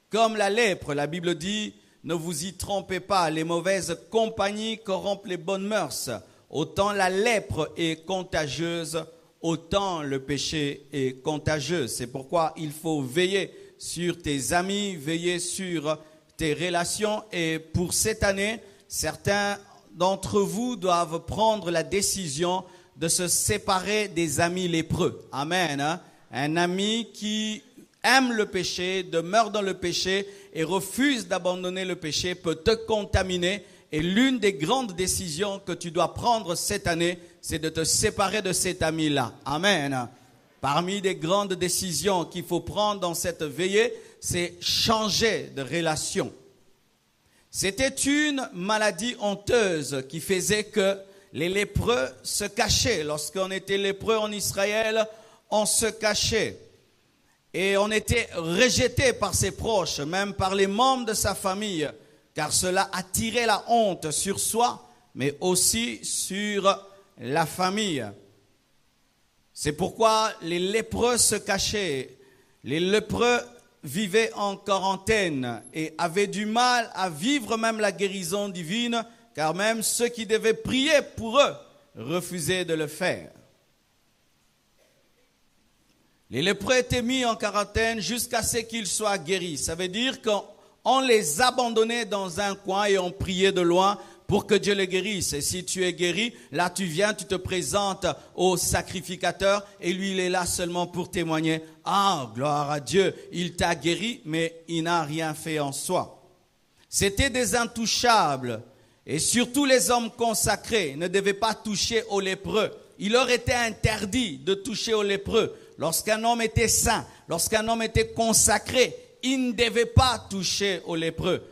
comme la lèpre. La Bible dit, ne vous y trompez pas, les mauvaises compagnies corrompent les bonnes mœurs. Autant la lèpre est contagieuse, autant le péché est contagieux. C'est pourquoi il faut veiller sur tes amis, veiller sur tes relations. Et pour cette année, certains d'entre vous doivent prendre la décision de se séparer des amis lépreux. Amen. Un ami qui aime le péché, demeure dans le péché et refuse d'abandonner le péché peut te contaminer. Et l'une des grandes décisions que tu dois prendre cette année, c'est de te séparer de cet ami-là. Amen. Parmi les grandes décisions qu'il faut prendre dans cette veillée, c'est changer de relation. C'était une maladie honteuse qui faisait que les lépreux se cachaient. Lorsqu'on était lépreux en Israël, on se cachait. Et on était rejeté par ses proches, même par les membres de sa famille, car cela attirait la honte sur soi, mais aussi sur la famille. C'est pourquoi les lépreux se cachaient. Les lépreux vivaient en quarantaine et avaient du mal à vivre même la guérison divine, car même ceux qui devaient prier pour eux refusaient de le faire. Les lépreux étaient mis en quarantaine jusqu'à ce qu'ils soient guéris. Ça veut dire qu'on les abandonnait dans un coin et on priait de loin pour que Dieu les guérisse. Et si tu es guéri, là tu viens, tu te présentes au sacrificateur et lui il est là seulement pour témoigner. Ah, gloire à Dieu, il t'a guéri, mais il n'a rien fait en soi. C'était des intouchables. Et surtout les hommes consacrés ne devaient pas toucher aux lépreux. Il leur était interdit de toucher aux lépreux. Lorsqu'un homme était saint, lorsqu'un homme était consacré, il ne devait pas toucher aux lépreux.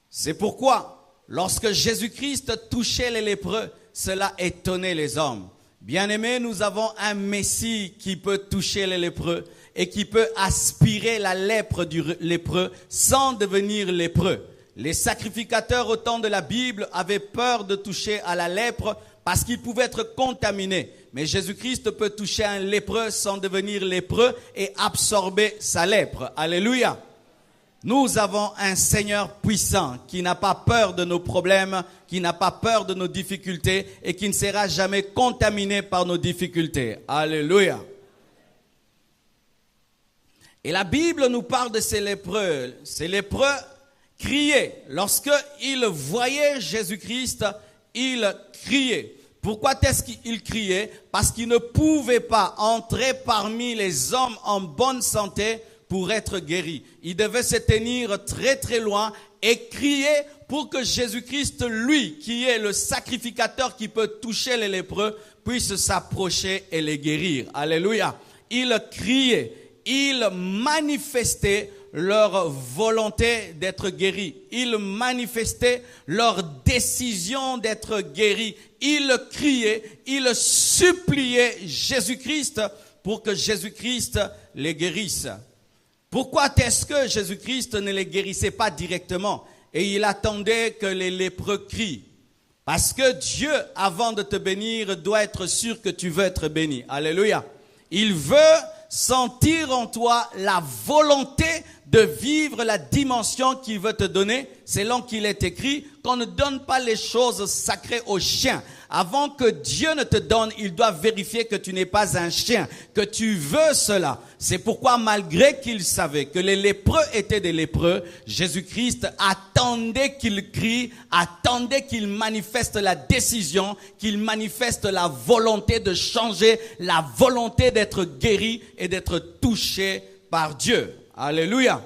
C'est pourquoi, lorsque Jésus-Christ touchait les lépreux, cela étonnait les hommes. Bien-aimés, nous avons un Messie qui peut toucher les lépreux et qui peut aspirer la lèpre du lépreux sans devenir lépreux. Les sacrificateurs au temps de la Bible avaient peur de toucher à la lèpre parce qu'ils pouvaient être contaminés. Mais Jésus-Christ peut toucher un lépreux sans devenir lépreux et absorber sa lèpre. Alléluia. Nous avons un Seigneur puissant qui n'a pas peur de nos problèmes, qui n'a pas peur de nos difficultés et qui ne sera jamais contaminé par nos difficultés. Alléluia. Et la Bible nous parle de ces lépreux. Ces lépreux criaient. Lorsqu'ils voyaient Jésus-Christ, ils criaient. Pourquoi est-ce qu'ils criaient? Parce qu'ils ne pouvaient pas entrer parmi les hommes en bonne santé pour être guéris. Ils devaient se tenir très très loin et crier pour que Jésus-Christ, lui, qui est le sacrificateur qui peut toucher les lépreux, puisse s'approcher et les guérir. Alléluia. Ils criaient, ils manifestaient leur volonté d'être guéris. Ils manifestaient leur décision d'être guéris. Ils criaient, ils suppliaient Jésus-Christ pour que Jésus-Christ les guérisse. Pourquoi est-ce que Jésus-Christ ne les guérissait pas directement et il attendait que les lépreux crient? Parce que Dieu, avant de te bénir, doit être sûr que tu veux être béni. Alléluia. Il veut sentir en toi la volonté de vivre la dimension qu'il veut te donner, selon qu'il est écrit qu'on ne donne pas les choses sacrées aux chiens. Avant que Dieu ne te donne, il doit vérifier que tu n'es pas un chien, que tu veux cela. C'est pourquoi, malgré qu'il savait que les lépreux étaient des lépreux, Jésus-Christ attendait qu'ils crient, attendait qu'ils manifestent la décision, qu'ils manifestent la volonté de changer, la volonté d'être guéri et d'être touché par Dieu. Alléluia.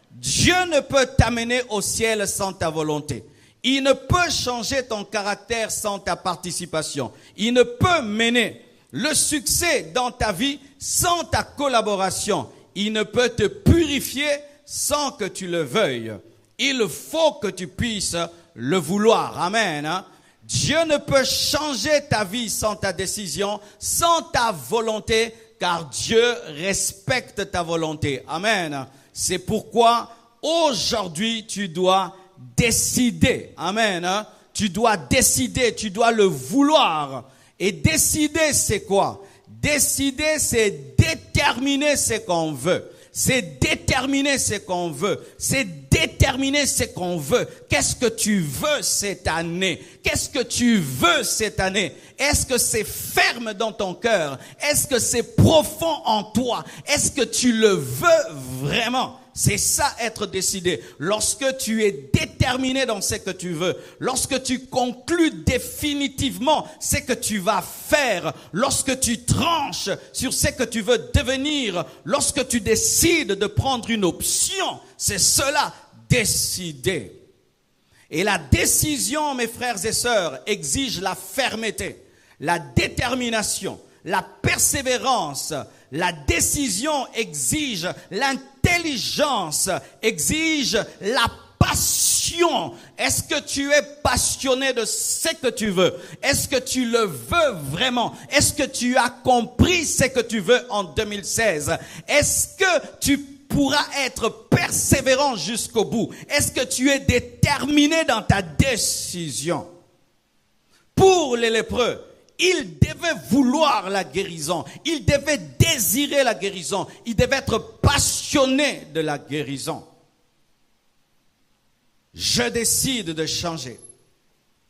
Dieu ne peut t'amener au ciel sans ta volonté. Il ne peut changer ton caractère sans ta participation. Il ne peut mener le succès dans ta vie sans ta collaboration. Il ne peut te purifier sans que tu le veuilles. Il faut que tu puisses le vouloir. Amen. Dieu ne peut changer ta vie sans ta décision, sans ta volonté, car Dieu respecte ta volonté. Amen. C'est pourquoi aujourd'hui tu dois décider. Amen. Tu dois décider, tu dois le vouloir. Et décider, c'est quoi? Décider, c'est déterminer ce qu'on veut. C'est déterminer ce qu'on veut. C'est déterminer ce qu'on veut. Qu'est-ce que tu veux cette année? Qu'est-ce que tu veux cette année? Est-ce que c'est ferme dans ton cœur? Est-ce que c'est profond en toi? Est-ce que tu le veux vraiment? C'est ça, être décidé. Lorsque tu es déterminé dans ce que tu veux, lorsque tu conclus définitivement ce que tu vas faire, lorsque tu tranches sur ce que tu veux devenir, lorsque tu décides de prendre une option, c'est cela, décider. Et la décision, mes frères et sœurs, exige la fermeté, la détermination, la persévérance. La décision exige l'intelligence, exige la passion passion. Est-ce que tu es passionné de ce que tu veux? Est-ce que tu le veux vraiment? Est-ce que tu as compris ce que tu veux en 2016? Est-ce que tu pourras être persévérant jusqu'au bout? Est-ce que tu es déterminé dans ta décision? Pour les lépreux, ils devaient vouloir la guérison. Ils devaient désirer la guérison. Ils devaient être passionnés de la guérison. Je décide de changer.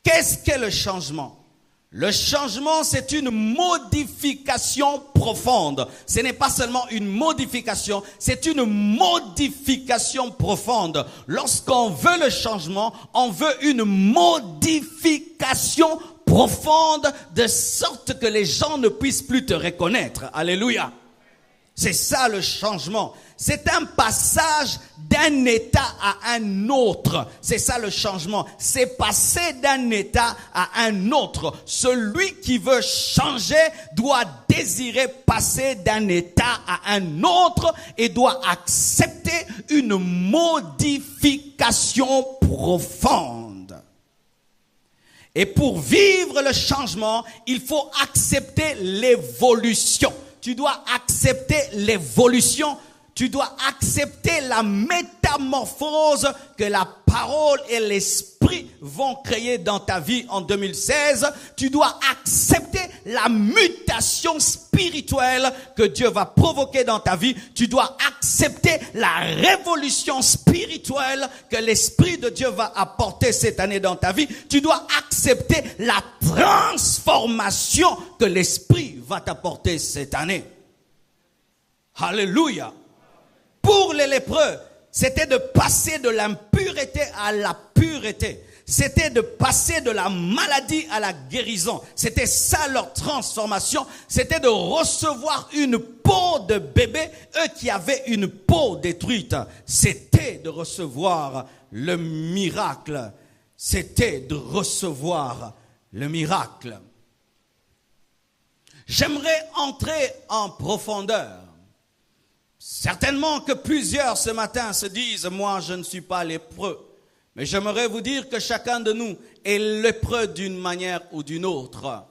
Qu'est-ce qu'est le changement? Le changement, c'est une modification profonde. Ce n'est pas seulement une modification, c'est une modification profonde. Lorsqu'on veut le changement, on veut une modification profonde de sorte que les gens ne puissent plus te reconnaître. Alléluia. C'est ça le changement. C'est un passage d'un état à un autre. C'est ça le changement. C'est passer d'un état à un autre. Celui qui veut changer doit désirer passer d'un état à un autre et doit accepter une modification profonde. Et pour vivre le changement, il faut accepter l'évolution. Tu dois accepter l'évolution. Tu dois accepter la métamorphose que la parole et l'esprit vont créer dans ta vie en 2016. Tu dois accepter la mutation spirituelle que Dieu va provoquer dans ta vie. Tu dois accepter la révolution spirituelle que l'esprit de Dieu va apporter cette année dans ta vie. Tu dois accepter la transformation que l'esprit va t'apporter cette année. Alléluia. Pour les lépreux, c'était de passer de l'impureté à la pureté. C'était de passer de la maladie à la guérison. C'était ça leur transformation. C'était de recevoir une peau de bébé, eux qui avaient une peau détruite. C'était de recevoir le miracle. C'était de recevoir le miracle. J'aimerais entrer en profondeur. Certainement que plusieurs ce matin se disent, moi je ne suis pas lépreux. Mais j'aimerais vous dire que chacun de nous est lépreux d'une manière ou d'une autre.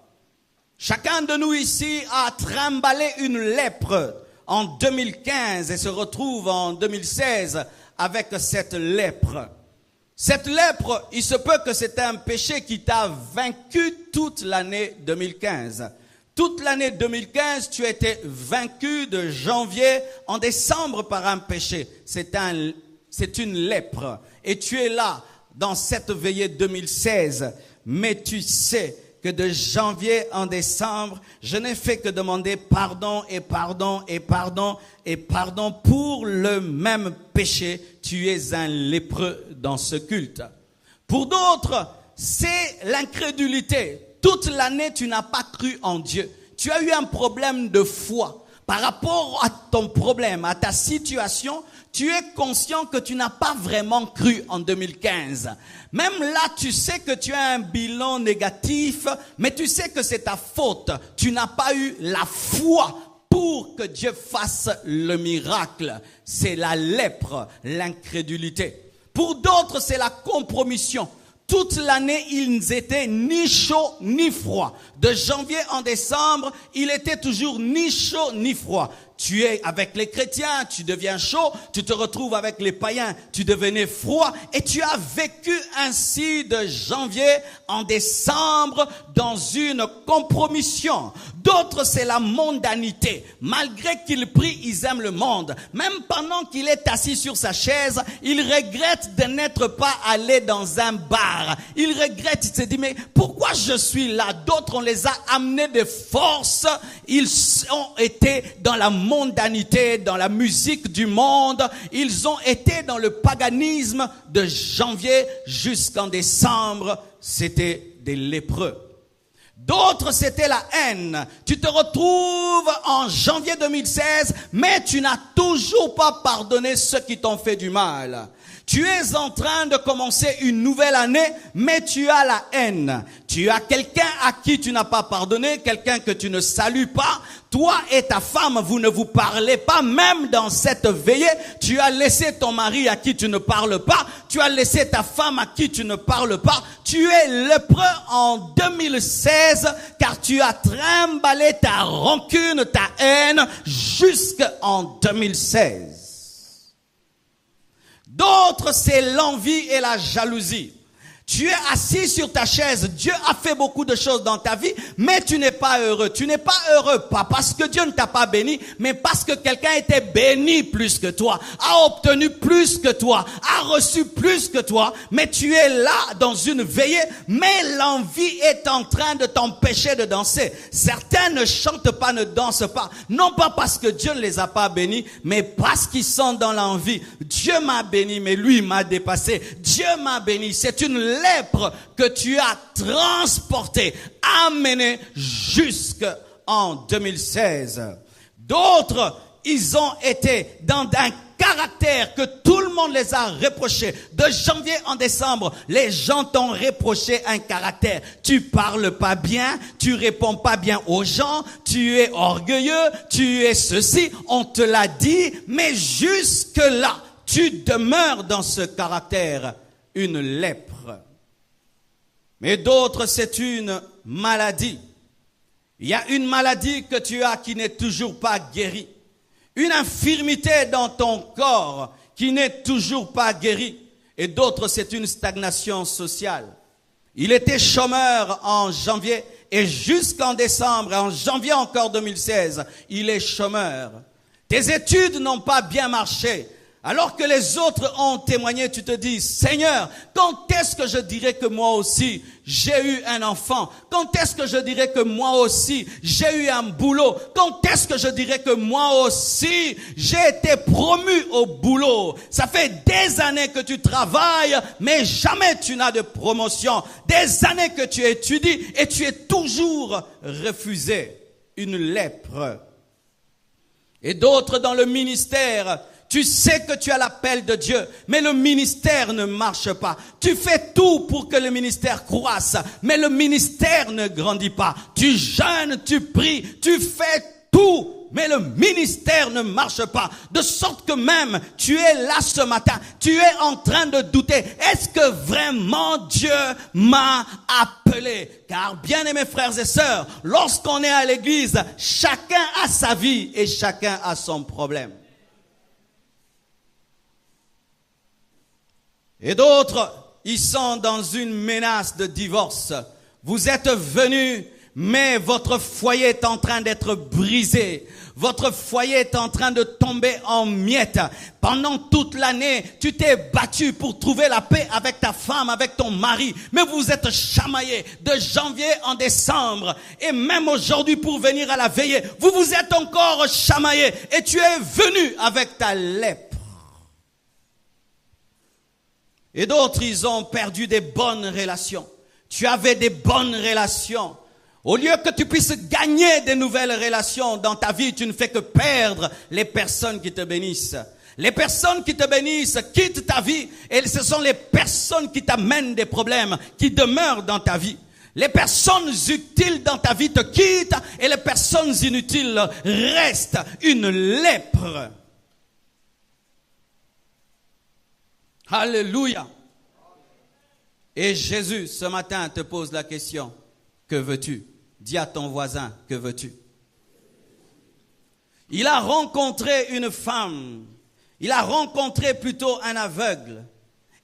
Chacun de nous ici a trimballé une lèpre en 2015 et se retrouve en 2016 avec cette lèpre. Cette lèpre, il se peut que c'est un péché qui t'a vaincu toute l'année 2015. Toute l'année 2015, tu étais vaincu de janvier en décembre par un péché. C'est une lèpre. Et tu es là dans cette veillée 2016. Mais tu sais que de janvier en décembre, je n'ai fait que demander pardon et pardon et pardon et pardon pour le même péché. Tu es un lépreux dans ce culte. Pour d'autres, c'est l'incrédulité. Toute l'année, tu n'as pas cru en Dieu. Tu as eu un problème de foi. Par rapport à ton problème, à ta situation, tu es conscient que tu n'as pas vraiment cru en 2015. Même là, tu sais que tu as un bilan négatif, mais tu sais que c'est ta faute. Tu n'as pas eu la foi pour que Dieu fasse le miracle. C'est la lèpre, l'incrédulité. Pour d'autres, c'est la compromission. Toute l'année, ils n'étaient ni chauds ni froids. De janvier en décembre, il était toujours ni chaud ni froid. Tu es avec les chrétiens, tu deviens chaud, tu te retrouves avec les païens, tu devenais froid et tu as vécu ainsi de janvier en décembre dans une compromission. D'autres, c'est la mondanité. Malgré qu'il prie, ils aiment le monde. Même pendant qu'il est assis sur sa chaise, il regrette de n'être pas allé dans un bar. Il regrette, il se dit, mais pourquoi je suis là? D'autres, on les a amenés de force. Ils ont été dans la mondanité, dans la musique du monde. Ils ont été dans le paganisme de janvier jusqu'en décembre. C'était des lépreux. D'autres, c'était la haine. Tu te retrouves en janvier 2016, mais tu n'as toujours pas pardonné ceux qui t'ont fait du mal. Tu es en train de commencer une nouvelle année, mais tu as la haine. Tu as quelqu'un à qui tu n'as pas pardonné, quelqu'un que tu ne salues pas. Toi et ta femme, vous ne vous parlez pas, même dans cette veillée. Tu as laissé ton mari à qui tu ne parles pas. Tu as laissé ta femme à qui tu ne parles pas. Tu es lépreux en 2016, car tu as trimballé ta rancune, ta haine, jusqu'en 2016. D'autres, c'est l'envie et la jalousie. Tu es assis sur ta chaise, Dieu a fait beaucoup de choses dans ta vie, mais tu n'es pas heureux. Tu n'es pas heureux, pas parce que Dieu ne t'a pas béni, mais parce que quelqu'un était béni plus que toi, a obtenu plus que toi, a reçu plus que toi, mais tu es là dans une veillée, mais l'envie est en train de t'empêcher de danser. Certains ne chantent pas, ne dansent pas, non pas parce que Dieu ne les a pas bénis, mais parce qu'ils sont dans l'envie. Dieu m'a béni, mais lui m'a dépassé. Dieu m'a béni, c'est une lèpre que tu as transportée, amenée jusqu'en 2016. D'autres, ils ont été dans un caractère que tout le monde les a reprochés. De janvier en décembre, les gens t'ont reproché un caractère. Tu parles pas bien, tu réponds pas bien aux gens, tu es orgueilleux, tu es ceci, on te l'a dit, mais jusque-là, tu demeures dans ce caractère, une lèpre. Mais d'autres, c'est une maladie. Il y a une maladie que tu as qui n'est toujours pas guérie. Une infirmité dans ton corps qui n'est toujours pas guérie. Et d'autres, c'est une stagnation sociale. Il était chômeur en janvier et jusqu'en décembre, en janvier encore 2016, il est chômeur. Tes études n'ont pas bien marché. Alors que les autres ont témoigné, tu te dis, Seigneur, quand est-ce que je dirai que moi aussi, j'ai eu un enfant? Quand est-ce que je dirai que moi aussi, j'ai eu un boulot? Quand est-ce que je dirai que moi aussi, j'ai été promu au boulot? Ça fait des années que tu travailles, mais jamais tu n'as de promotion. Des années que tu étudies et tu es toujours refusé. Une lèpre. Et d'autres dans le ministère, tu sais que tu as l'appel de Dieu, mais le ministère ne marche pas. Tu fais tout pour que le ministère croisse, mais le ministère ne grandit pas. Tu jeûnes, tu pries, tu fais tout, mais le ministère ne marche pas. De sorte que même, tu es là ce matin, tu es en train de douter. Est-ce que vraiment Dieu m'a appelé? Car bien aimés frères et sœurs, lorsqu'on est à l'église, chacun a sa vie et chacun a son problème. Et d'autres, ils sont dans une menace de divorce. Vous êtes venus, mais votre foyer est en train d'être brisé. Votre foyer est en train de tomber en miettes. Pendant toute l'année, tu t'es battu pour trouver la paix avec ta femme, avec ton mari. Mais vous êtes chamaillés de janvier en décembre. Et même aujourd'hui pour venir à la veillée, vous vous êtes encore chamaillés. Et tu es venu avec ta lèpre. Et d'autres, ils ont perdu des bonnes relations. Tu avais des bonnes relations. Au lieu que tu puisses gagner des nouvelles relations dans ta vie, tu ne fais que perdre les personnes qui te bénissent. Les personnes qui te bénissent quittent ta vie et ce sont les personnes qui t'amènent des problèmes, qui demeurent dans ta vie. Les personnes utiles dans ta vie te quittent et les personnes inutiles restent. Une lèpre. Alléluia. Et Jésus, ce matin, te pose la question, que veux-tu? Dis à ton voisin, que veux-tu? Il a rencontré une femme. Il a rencontré plutôt un aveugle.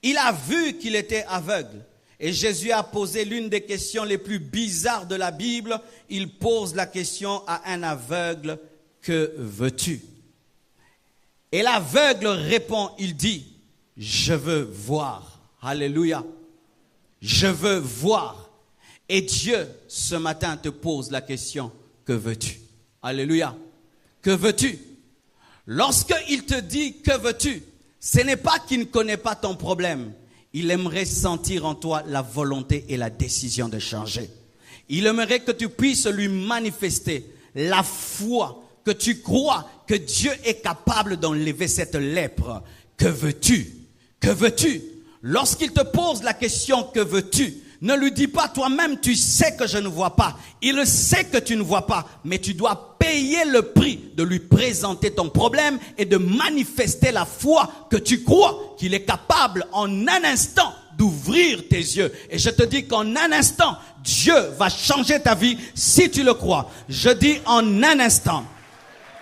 Il a vu qu'il était aveugle. Et Jésus a posé l'une des questions les plus bizarres de la Bible. Il pose la question à un aveugle, que veux-tu? Et l'aveugle répond, il dit, je veux voir. Alléluia. Je veux voir. Et Dieu, ce matin, te pose la question, que veux-tu? Alléluia. Que veux-tu? Lorsqu'il te dit, que veux-tu? Ce n'est pas qu'il ne connaît pas ton problème. Il aimerait sentir en toi la volonté et la décision de changer. Il aimerait que tu puisses lui manifester la foi, que tu crois que Dieu est capable d'enlever cette lèpre. Que veux-tu? que veux-tu? Lorsqu'il te pose la question que veux-tu, ne lui dis pas toi-même tu sais que je ne vois pas. Il sait que tu ne vois pas, mais tu dois payer le prix de lui présenter ton problème et de manifester la foi que tu crois qu'il est capable en un instant d'ouvrir tes yeux. Et je te dis qu'en un instant, Dieu va changer ta vie si tu le crois. Je dis en un instant.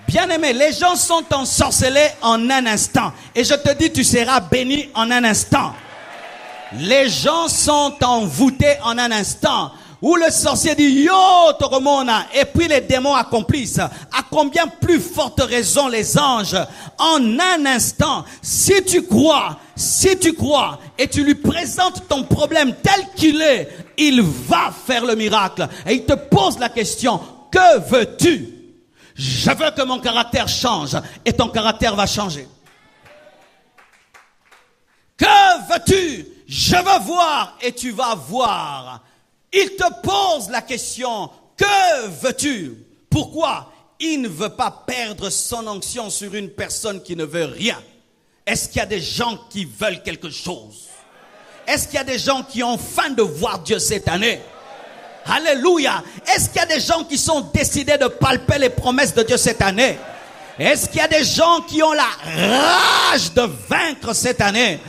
Bien-aimé, les gens sont ensorcelés en un instant. Et je te dis, tu seras béni en un instant. Les gens sont envoûtés en un instant. Où le sorcier dit, yo, Toromona, et puis les démons accomplissent. À combien plus forte raison les anges? En un instant, si tu crois, et tu lui présentes ton problème tel qu'il est, il va faire le miracle. Et il te pose la question, que veux-tu? Je veux que mon caractère change, et ton caractère va changer. Que veux-tu? Je veux voir, et tu vas voir. Il te pose la question, que veux-tu? Pourquoi? Il ne veut pas perdre son onction sur une personne qui ne veut rien. Est-ce qu'il y a des gens qui veulent quelque chose? Est-ce qu'il y a des gens qui ont faim de voir Dieu cette année? Alléluia. Est-ce qu'il y a des gens qui sont décidés de palper les promesses de Dieu cette année? Est-ce qu'il y a des gens qui ont la rage de vaincre cette année?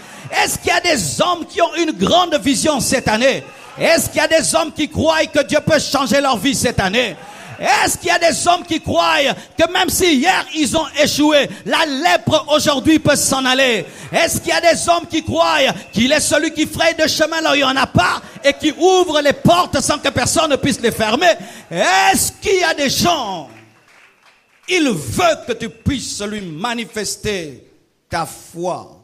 Est-ce qu'il y a des hommes qui ont une grande vision cette année? Est-ce qu'il y a des hommes qui croient que Dieu peut changer leur vie cette année? Est-ce qu'il y a des hommes qui croient que même si hier ils ont échoué, la lèpre aujourd'hui peut s'en aller? Est-ce qu'il y a des hommes qui croient qu'il est celui qui fraye de chemin là où il n'y en a pas et qui ouvre les portes sans que personne ne puisse les fermer? Est-ce qu'il y a des gens? Il veut que tu puisses lui manifester ta foi.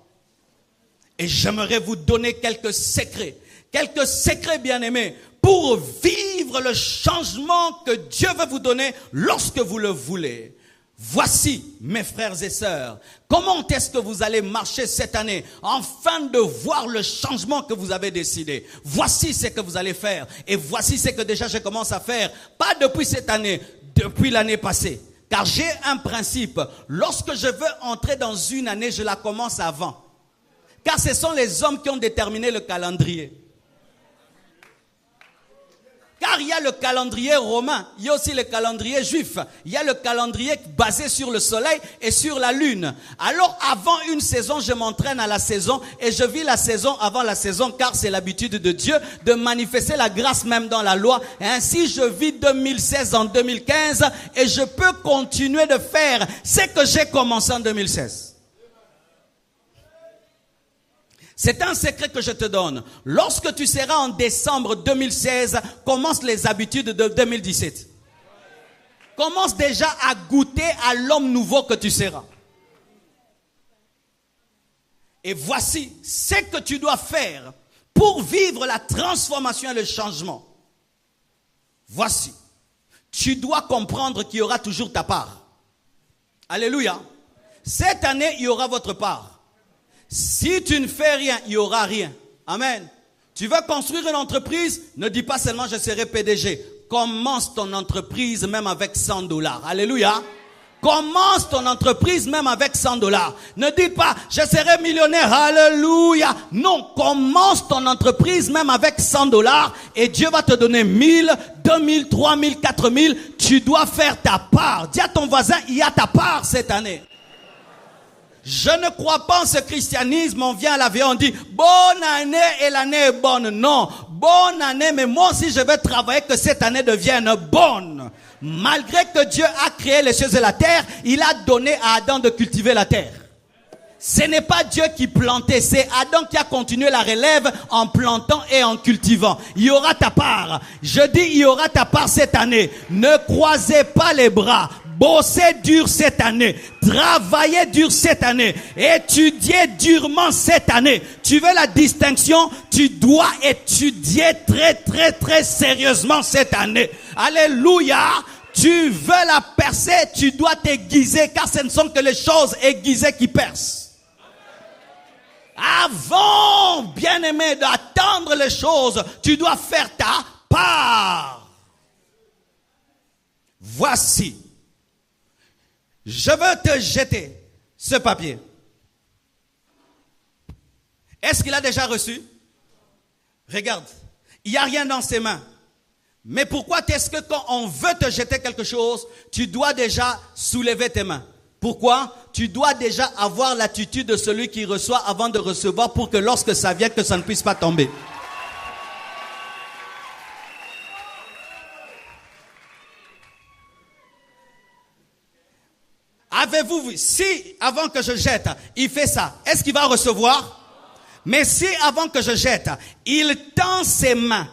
Et j'aimerais vous donner quelques secrets bien-aimés, pour vivre le changement que Dieu veut vous donner lorsque vous le voulez. Voici, mes frères et sœurs, comment est-ce que vous allez marcher cette année afin de voir le changement que vous avez décidé. Voici ce que vous allez faire. Et voici ce que déjà je commence à faire, pas depuis cette année, depuis l'année passée. Car j'ai un principe, lorsque je veux entrer dans une année, je la commence avant. Car ce sont les hommes qui ont déterminé le calendrier. Car il y a le calendrier romain, il y a aussi le calendrier juif. Il y a le calendrier basé sur le soleil et sur la lune. Alors avant une saison, je m'entraîne à la saison et je vis la saison avant la saison, car c'est l'habitude de Dieu de manifester la grâce même dans la loi. Et ainsi je vis 2016 en 2015 et je peux continuer de faire ce que j'ai commencé en 2016. C'est un secret que je te donne. Lorsque tu seras en décembre 2016, commence les habitudes de 2017. Commence déjà à goûter à l'homme nouveau que tu seras. Et voici ce que tu dois faire pour vivre la transformation et le changement. Voici. Tu dois comprendre qu'il y aura toujours ta part. Alléluia. Cette année, il y aura votre part. Si tu ne fais rien, il n'y aura rien. Amen. Tu veux construire une entreprise, ne dis pas seulement je serai PDG. Commence ton entreprise même avec $100. Alléluia. Commence ton entreprise même avec $100. Ne dis pas je serai millionnaire. Alléluia. Non, commence ton entreprise même avec $100 et Dieu va te donner 1000, 2000, 3000, 4000. Tu dois faire ta part. Dis à ton voisin, il y a ta part cette année. Je ne crois pas en ce christianisme, on vient à la vie, on dit bonne année et l'année est bonne. Non, bonne année, mais moi aussi je vais travailler que cette année devienne bonne. Malgré que Dieu a créé les cieux et la terre, il a donné à Adam de cultiver la terre. Ce n'est pas Dieu qui plantait, c'est Adam qui a continué la relève en plantant et en cultivant. Il y aura ta part. Je dis il y aura ta part cette année. Ne croisez pas les bras. Bossez dur cette année, travaillez dur cette année, étudiez durement cette année. Tu veux la distinction, tu dois étudier très sérieusement cette année. Alléluia. Tu veux la percer, tu dois t'aiguiser, car ce ne sont que les choses aiguisées qui percent. Avant, bien-aimé, d'attendre les choses, tu dois faire ta part. Voici. Je veux te jeter ce papier. Est-ce qu'il a déjà reçu? Regarde, il n'y a rien dans ses mains. Mais pourquoi est-ce que quand on veut te jeter quelque chose, tu dois déjà soulever tes mains? Pourquoi? Tu dois déjà avoir l'attitude de celui qui reçoit avant de recevoir pour que lorsque ça vient, que ça ne puisse pas tomber. Avez-vous vu? Si avant que je jette, il fait ça, est-ce qu'il va recevoir? Mais si avant que je jette, il tend ses mains,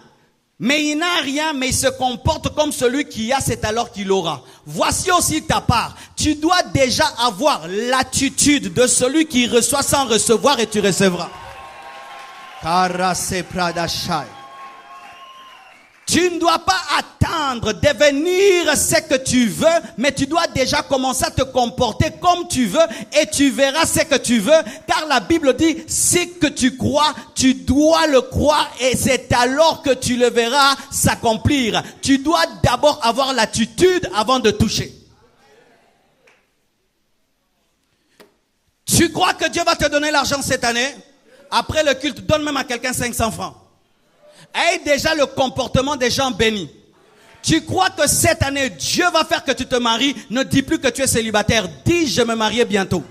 mais il n'a rien, mais il se comporte comme celui qui a, c'est alors qu'il aura. Voici aussi ta part. Tu dois déjà avoir l'attitude de celui qui reçoit sans recevoir et tu recevras. Tu ne dois pas attendre devenir ce que tu veux, mais tu dois déjà commencer à te comporter comme tu veux et tu verras ce que tu veux, car la Bible dit, ce que tu crois, tu dois le croire et c'est alors que tu le verras s'accomplir. Tu dois d'abord avoir l'attitude avant de toucher. Tu crois que Dieu va te donner l'argent cette année? Après le culte, donne même à quelqu'un 500 francs. Aie déjà le comportement des gens bénis. Tu crois que cette année, Dieu va faire que tu te maries? Ne dis plus que tu es célibataire. Dis, je me marie bientôt.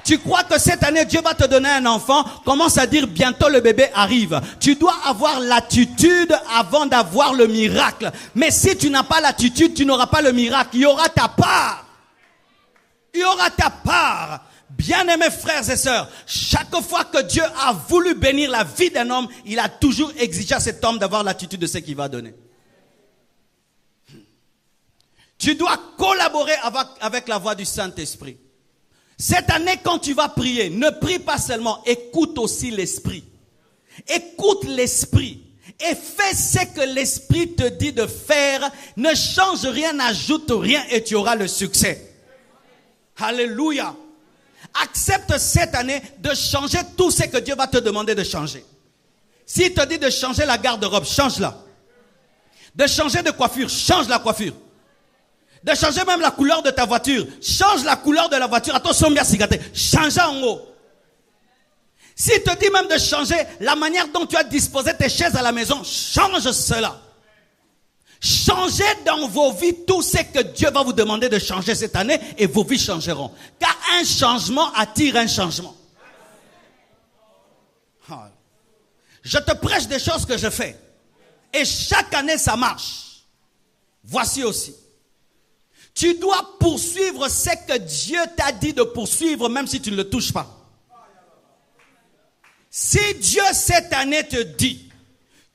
Tu crois que cette année, Dieu va te donner un enfant? Commence à dire, bientôt le bébé arrive. Tu dois avoir l'attitude avant d'avoir le miracle. Mais si tu n'as pas l'attitude, tu n'auras pas le miracle. Il y aura ta part. Il y aura ta part. Bien-aimés frères et sœurs, chaque fois que Dieu a voulu bénir la vie d'un homme, il a toujours exigé à cet homme d'avoir l'attitude de ce qu'il va donner. Tu dois collaborer avec la voix du Saint-Esprit. Cette année, quand tu vas prier, ne prie pas seulement, écoute aussi l'Esprit. Écoute l'Esprit et fais ce que l'Esprit te dit de faire. Ne change rien, n'ajoute rien et tu auras le succès. Alléluia. Accepte cette année de changer tout ce que Dieu va te demander de changer. S'il te dit de changer la garde-robe, change-la. De changer de coiffure, change la coiffure. De changer même la couleur de ta voiture, change la couleur de la voiture. Attention bien cigaté, change en haut. S'il te dit même de changer la manière dont tu as disposé tes chaises à la maison, change cela. Changez dans vos vies tout ce que Dieu va vous demander de changer cette année et vos vies changeront. Car un changement attire un changement. Je te prêche des choses que je fais. Et chaque année ça marche. Voici aussi. Tu dois poursuivre ce que Dieu t'a dit de poursuivre même si tu ne le touches pas. Si Dieu cette année te dit,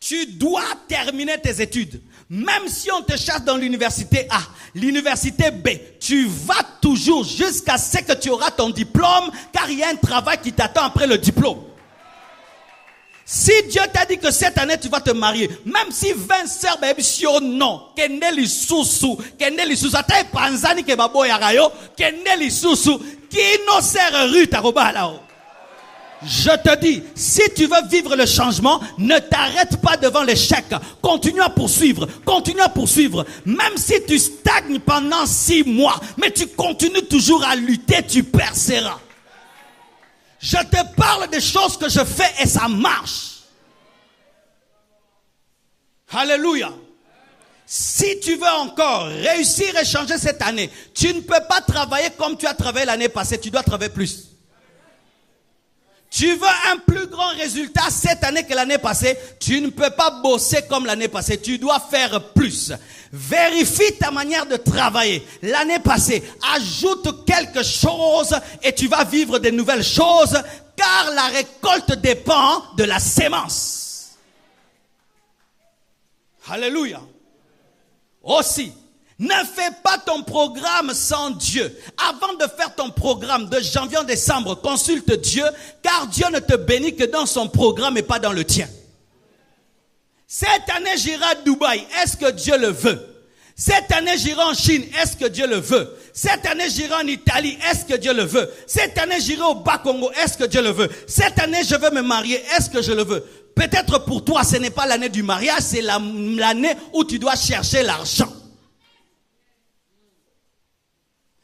tu dois terminer tes études. Même si on te chasse dans l'université A, l'université B, tu vas toujours jusqu'à ce que tu auras ton diplôme, car il y a un travail qui t'attend après le diplôme. Si Dieu t'a dit que cette année tu vas te marier, même si 20 sœurs non, kendeli susu, ata panzani ke baboya rayo, kendeli susu, kino sœur Ruth arobala. Je te dis, si tu veux vivre le changement, ne t'arrête pas devant l'échec. Continue à poursuivre, continue à poursuivre. Même si tu stagnes pendant 6 mois, mais tu continues toujours à lutter, tu perceras. Je te parle des choses que je fais et ça marche. Alléluia. Si tu veux encore réussir et changer cette année, tu ne peux pas travailler comme tu as travaillé l'année passée, tu dois travailler plus. Tu veux un plus grand résultat cette année que l'année passée, tu ne peux pas bosser comme l'année passée, tu dois faire plus. Vérifie ta manière de travailler. L'année passée, ajoute quelque chose et tu vas vivre de nouvelles choses, car la récolte dépend de la sémence. Alléluia. Aussi, ne fais pas ton programme sans Dieu. Avant de faire ton programme de janvier en décembre, consulte Dieu, car Dieu ne te bénit que dans son programme et pas dans le tien. Cette année, j'irai à Dubaï. Est-ce que Dieu le veut? Cette année, j'irai en Chine. Est-ce que Dieu le veut? Cette année, j'irai en Italie. Est-ce que Dieu le veut? Cette année, j'irai au Bas-Congo. Est-ce que Dieu le veut? Cette année, je veux me marier. Est-ce que je le veux? Peut-être pour toi, ce n'est pas l'année du mariage, c'est l'année où tu dois chercher l'argent.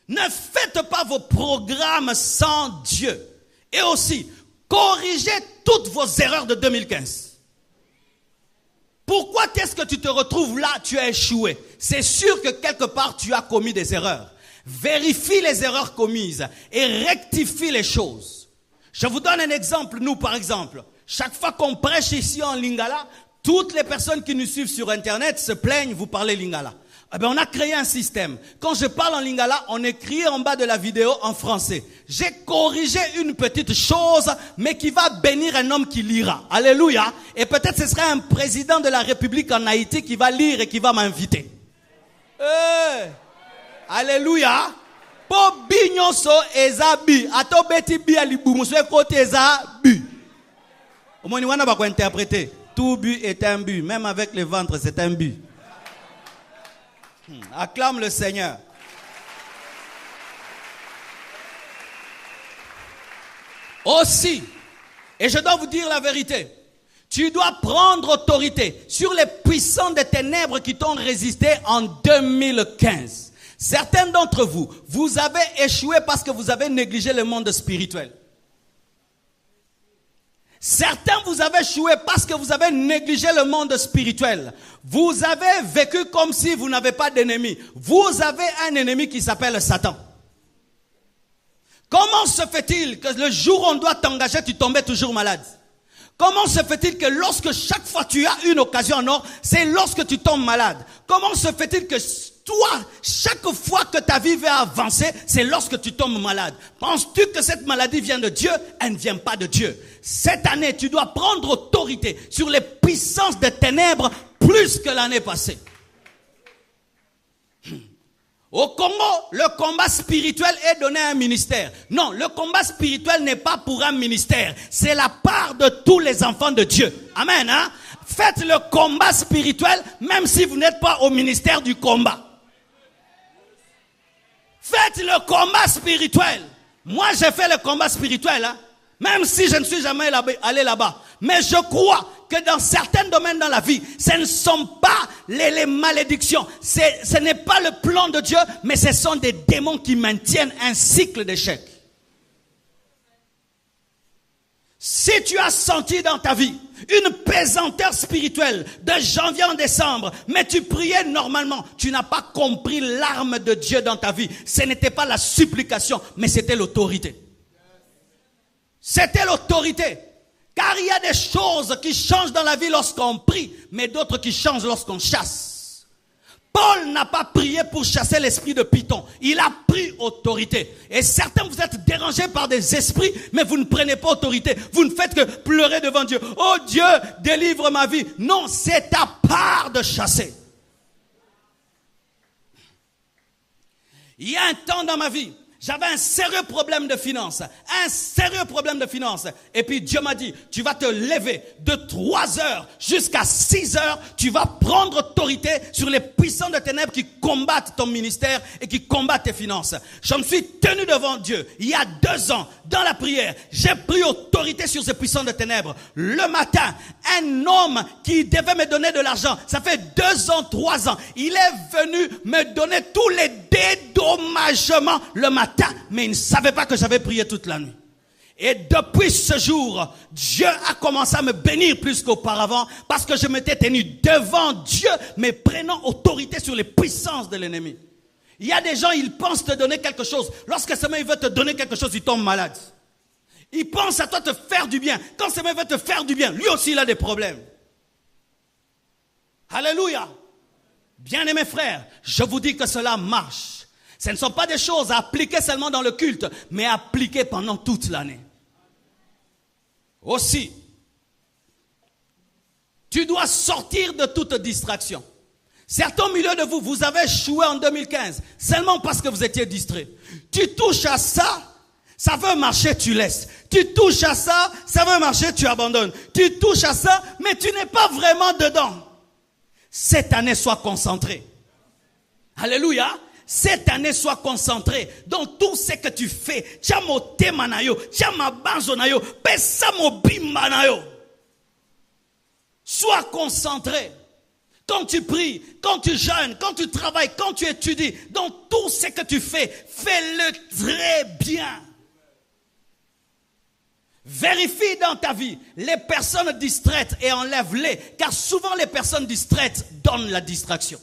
Ne faites pas vos programmes sans Dieu. Et aussi, corrigez toutes vos erreurs de 2015. Pourquoi est-ce que tu te retrouves là, tu as échoué? C'est sûr que quelque part tu as commis des erreurs. Vérifie les erreurs commises et rectifie les choses. Je vous donne un exemple, nous par exemple. Chaque fois qu'on prêche ici en Lingala, toutes les personnes qui nous suivent sur Internet se plaignent, vous parlez Lingala. Eh bien, on a créé un système. Quand je parle en Lingala, on écrit en bas de la vidéo en français. J'ai corrigé une petite chose, mais qui va bénir un homme qui lira. Alléluia. Et peut-être ce sera un président de la République en Haïti qui va lire et qui va m'inviter. Alléluia. Po bignonso ezabi. Ato beti bi alibu. Moussoué kote ezabi. Au moins, on va interpréter. Tout but est un but. Même avec le ventre, c'est un but. Acclame le Seigneur. Aussi, et je dois vous dire la vérité, tu dois prendre autorité sur les puissants des ténèbres qui t'ont résisté en 2015. Certains d'entre vous, vous avez échoué parce que vous avez négligé le monde spirituel. Certains, vous avez échoué parce que vous avez négligé le monde spirituel. Vous avez vécu comme si vous n'avez pas d'ennemi. Vous avez un ennemi qui s'appelle Satan. Comment se fait-il que le jour où on doit t'engager, tu tombais toujours malade? Comment se fait-il que lorsque chaque fois tu as une occasion en or, c'est lorsque tu tombes malade? Comment se fait-il que toi, chaque fois que ta vie va avancer, c'est lorsque tu tombes malade? Penses-tu que cette maladie vient de Dieu? Elle ne vient pas de Dieu. Cette année, tu dois prendre autorité sur les puissances des ténèbres plus que l'année passée. Au Congo, le combat spirituel est donné à un ministère. Non, le combat spirituel n'est pas pour un ministère. C'est la part de tous les enfants de Dieu. Amen. Hein? Faites le combat spirituel même si vous n'êtes pas au ministère du combat. Faites le combat spirituel. Moi, j'ai fait le combat spirituel. Hein? Même si je ne suis jamais allé là-bas. Mais je crois que dans certains domaines dans la vie, ce ne sont pas les malédictions. Ce n'est pas le plan de Dieu, mais ce sont des démons qui maintiennent un cycle d'échec. Si tu as senti dans ta vie une pesanteur spirituelle de janvier en décembre, mais tu priais normalement, tu n'as pas compris l'arme de Dieu dans ta vie. Ce n'était pas la supplication, mais c'était l'autorité. C'était l'autorité. Car il y a des choses qui changent dans la vie lorsqu'on prie, mais d'autres qui changent lorsqu'on chasse. Paul n'a pas prié pour chasser l'esprit de Python. Il a pris autorité. Et certains, vous êtes dérangés par des esprits, mais vous ne prenez pas autorité. Vous ne faites que pleurer devant Dieu. Oh Dieu, délivre ma vie. Non, c'est ta part de chasser. Il y a un temps dans ma vie, j'avais un sérieux problème de finances. Un sérieux problème de finances. Et puis Dieu m'a dit, tu vas te lever de 3 heures jusqu'à 6 heures. Tu vas prendre autorité sur les puissants de ténèbres qui combattent ton ministère et qui combattent tes finances. Je me suis tenu devant Dieu il y a 2 ans dans la prière. J'ai pris autorité sur ces puissants de ténèbres. Le matin, un homme qui devait me donner de l'argent, ça fait 2 ans, 3 ans. Il est venu me donner tous les dédommagements le matin. Mais il ne savait pas que j'avais prié toute la nuit. Et depuis ce jour, Dieu a commencé à me bénir plus qu'auparavant parce que je m'étais tenu devant Dieu, mais prenant autorité sur les puissances de l'ennemi. Il y a des gens, ils pensent te donner quelque chose. Lorsque ce mec veut te donner quelque chose, il tombe malade. Il pense à toi te faire du bien. Quand ce mec veut te faire du bien, lui aussi il a des problèmes. Alléluia. Bien-aimés frères, je vous dis que cela marche. Ce ne sont pas des choses à appliquer seulement dans le culte, mais à appliquer pendant toute l'année. Aussi, tu dois sortir de toute distraction. Certains au milieu de vous, vous avez échoué en 2015, seulement parce que vous étiez distrait. Tu touches à ça, ça veut marcher, tu laisses. Tu touches à ça, ça veut marcher, tu abandonnes. Tu touches à ça, mais tu n'es pas vraiment dedans. Cette année, sois concentré. Alléluia. Cette année, sois concentré dans tout ce que tu fais. Sois concentré. Quand tu pries, quand tu jeûnes, quand tu travailles, quand tu étudies, dans tout ce que tu fais, fais-le très bien. Vérifie dans ta vie les personnes distraites et enlève-les, car souvent les personnes distraites donnent la distraction.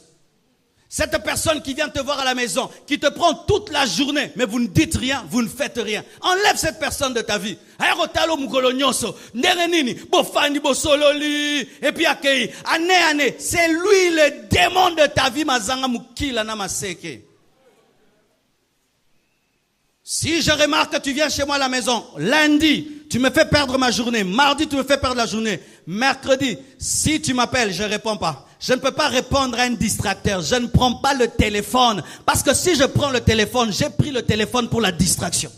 Cette personne qui vient te voir à la maison, qui te prend toute la journée, mais vous ne dites rien, vous ne faites rien. Enlève cette personne de ta vie. Et puis année, c'est lui le démon de ta vie. Si je remarque que tu viens chez moi à la maison, lundi, tu me fais perdre ma journée. Mardi, tu me fais perdre la journée. Mercredi, si tu m'appelles, je ne réponds pas. Je ne peux pas répondre à un distracteur. Je ne prends pas le téléphone. Parce que si je prends le téléphone, j'ai pris le téléphone pour la distraction.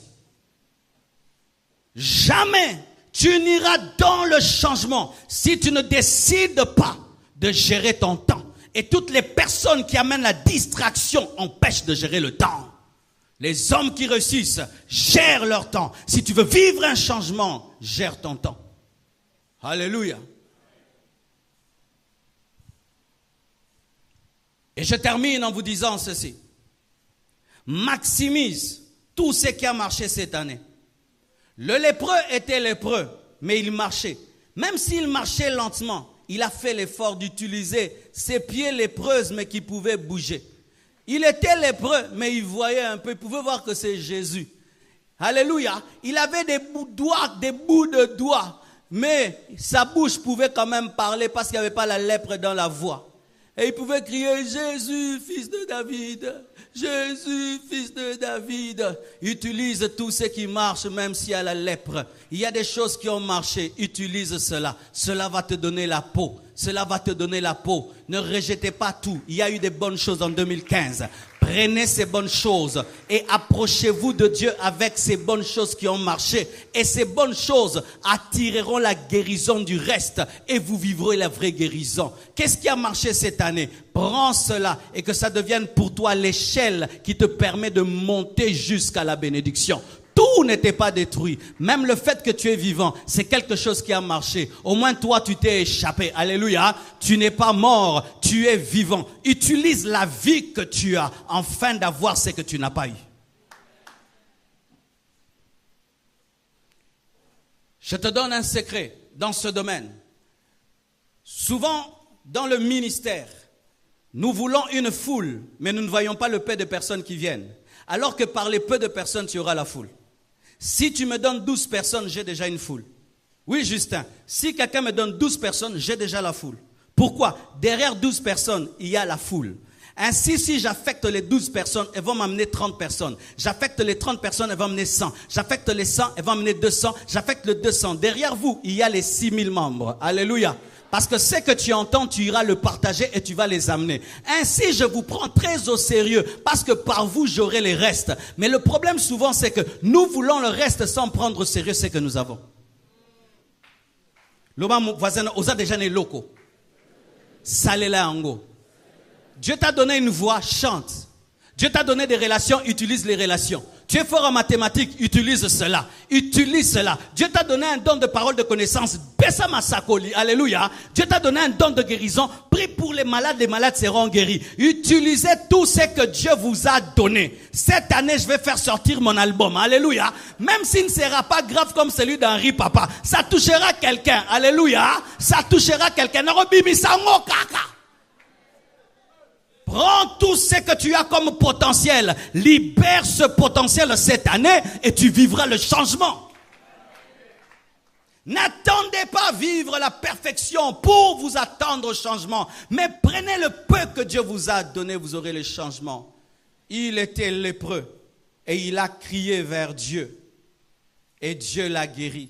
Jamais tu n'iras dans le changement si tu ne décides pas de gérer ton temps. Et toutes les personnes qui amènent la distraction empêchent de gérer le temps. Les hommes qui réussissent gèrent leur temps. Si tu veux vivre un changement, gère ton temps. Alléluia. Et je termine en vous disant ceci. Maximise tout ce qui a marché cette année. Le lépreux était lépreux, mais il marchait. Même s'il marchait lentement, il a fait l'effort d'utiliser ses pieds lépreux, mais qui pouvaient bouger. Il était lépreux, mais il voyait un peu, il pouvait voir que c'est Jésus. Alléluia. Il avait des bouts de doigts, mais sa bouche pouvait quand même parler parce qu'il n'y avait pas la lèpre dans la voix. Et il pouvait crier, Jésus, fils de David, Jésus, fils de David. Utilise tout ce qui marche, même s'il y a la lèpre. Il y a des choses qui ont marché, utilise cela. Cela va te donner la peau. Cela va te donner la peau. Ne rejetez pas tout. Il y a eu des bonnes choses en 2015. Prenez ces bonnes choses et approchez-vous de Dieu avec ces bonnes choses qui ont marché. Et ces bonnes choses attireront la guérison du reste et vous vivrez la vraie guérison. Qu'est-ce qui a marché cette année? Prends cela et que ça devienne pour toi l'échelle qui te permet de monter jusqu'à la bénédiction. Tout n'était pas détruit. Même le fait que tu es vivant, c'est quelque chose qui a marché. Au moins toi, tu t'es échappé. Alléluia. Tu n'es pas mort, tu es vivant. Utilise la vie que tu as afin d'avoir ce que tu n'as pas eu. Je te donne un secret dans ce domaine. Souvent, dans le ministère, nous voulons une foule, mais nous ne voyons pas le peu de personnes qui viennent. Alors que par les peu de personnes, tu auras la foule. Si tu me donnes 12 personnes, j'ai déjà une foule. Oui, Justin, si quelqu'un me donne 12 personnes, j'ai déjà la foule. Pourquoi? Derrière 12 personnes, il y a la foule. Ainsi, si j'affecte les 12 personnes, elles vont m'amener 30 personnes. J'affecte les 30 personnes, elles vont m'amener 100. J'affecte les 100, elles vont m'amener 200. J'affecte les 200. Derrière vous, il y a les 6000 membres. Alléluia. Parce que ce que tu entends, tu iras le partager et tu vas les amener. Ainsi, je vous prends très au sérieux parce que par vous, j'aurai les restes. Mais le problème souvent, c'est que nous voulons le reste sans prendre au sérieux ce que nous avons. L'homme voisin, osa déjà né locaux. Salela ango. Dieu t'a donné une voix, chante. Dieu t'a donné des relations, utilise les relations. Tu es fort en mathématiques, utilise cela. Utilise cela. Dieu t'a donné un don de parole, de connaissance. Bessa masakoli. Alléluia. Dieu t'a donné un don de guérison. Prie pour les malades seront guéris. Utilisez tout ce que Dieu vous a donné. Cette année, je vais faire sortir mon album. Alléluia. Même s'il ne sera pas grave comme celui d'Henri Papa, ça touchera quelqu'un. Alléluia. Ça touchera quelqu'un. Prends tout ce que tu as comme potentiel. Libère ce potentiel cette année et tu vivras le changement. N'attendez pas vivre la perfection pour vous attendre au changement. Mais prenez le peu que Dieu vous a donné, vous aurez le changement. Il était lépreux et il a crié vers Dieu. Et Dieu l'a guéri.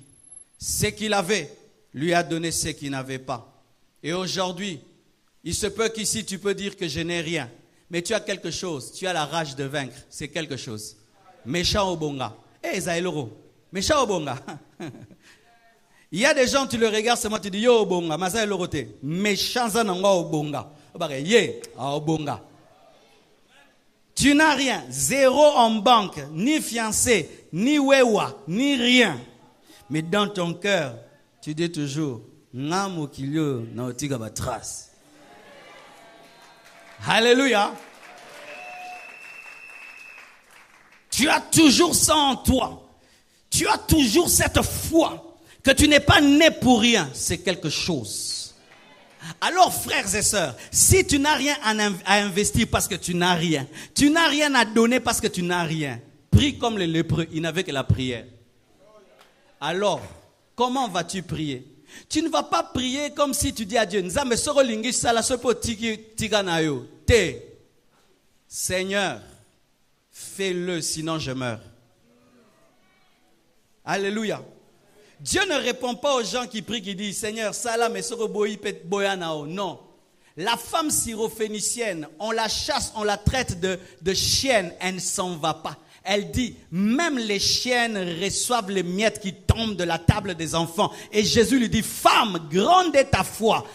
Ce qu'il avait, lui a donné ce qu'il n'avait pas. Et aujourd'hui, il se peut qu'ici tu peux dire que je n'ai rien. Mais tu as quelque chose. Tu as la rage de vaincre. C'est quelque chose. Méchant au bonga. Eh, Zaïloro. Méchant au bonga. Il y a des gens, tu le regardes seulement, tu dis yo au bonga. Mais Zaïloro te. Méchant zananga au bonga. Yé au bonga. Tu n'as rien. Zéro en banque. Ni fiancé. Ni wewa. Ni rien. Mais dans ton cœur, tu dis toujours Ngamo kilio na otiga ba trace. Alléluia. Tu as toujours ça en toi. Tu tu as toujours cette foi que tu n'es pas né pour rien, c'est quelque chose. Alors frères et sœurs, si tu n'as rien à investir parce que tu n'as rien, tu n'as rien à donner parce que tu n'as rien, prie comme les lépreux, ils n'avaient que la prière. Alors, comment vas-tu prier? Tu ne vas pas prier comme si tu dis à Dieu, Seigneur, fais-le, sinon je meurs. Alléluia. Dieu ne répond pas aux gens qui prient, qui disent, Seigneur, non. La femme syrophénicienne, on la chasse, on la traite de chienne, elle ne s'en va pas. Elle dit, même les chiennes reçoivent les miettes qui tombent de la table des enfants. Et Jésus lui dit, femme, grande est ta foi.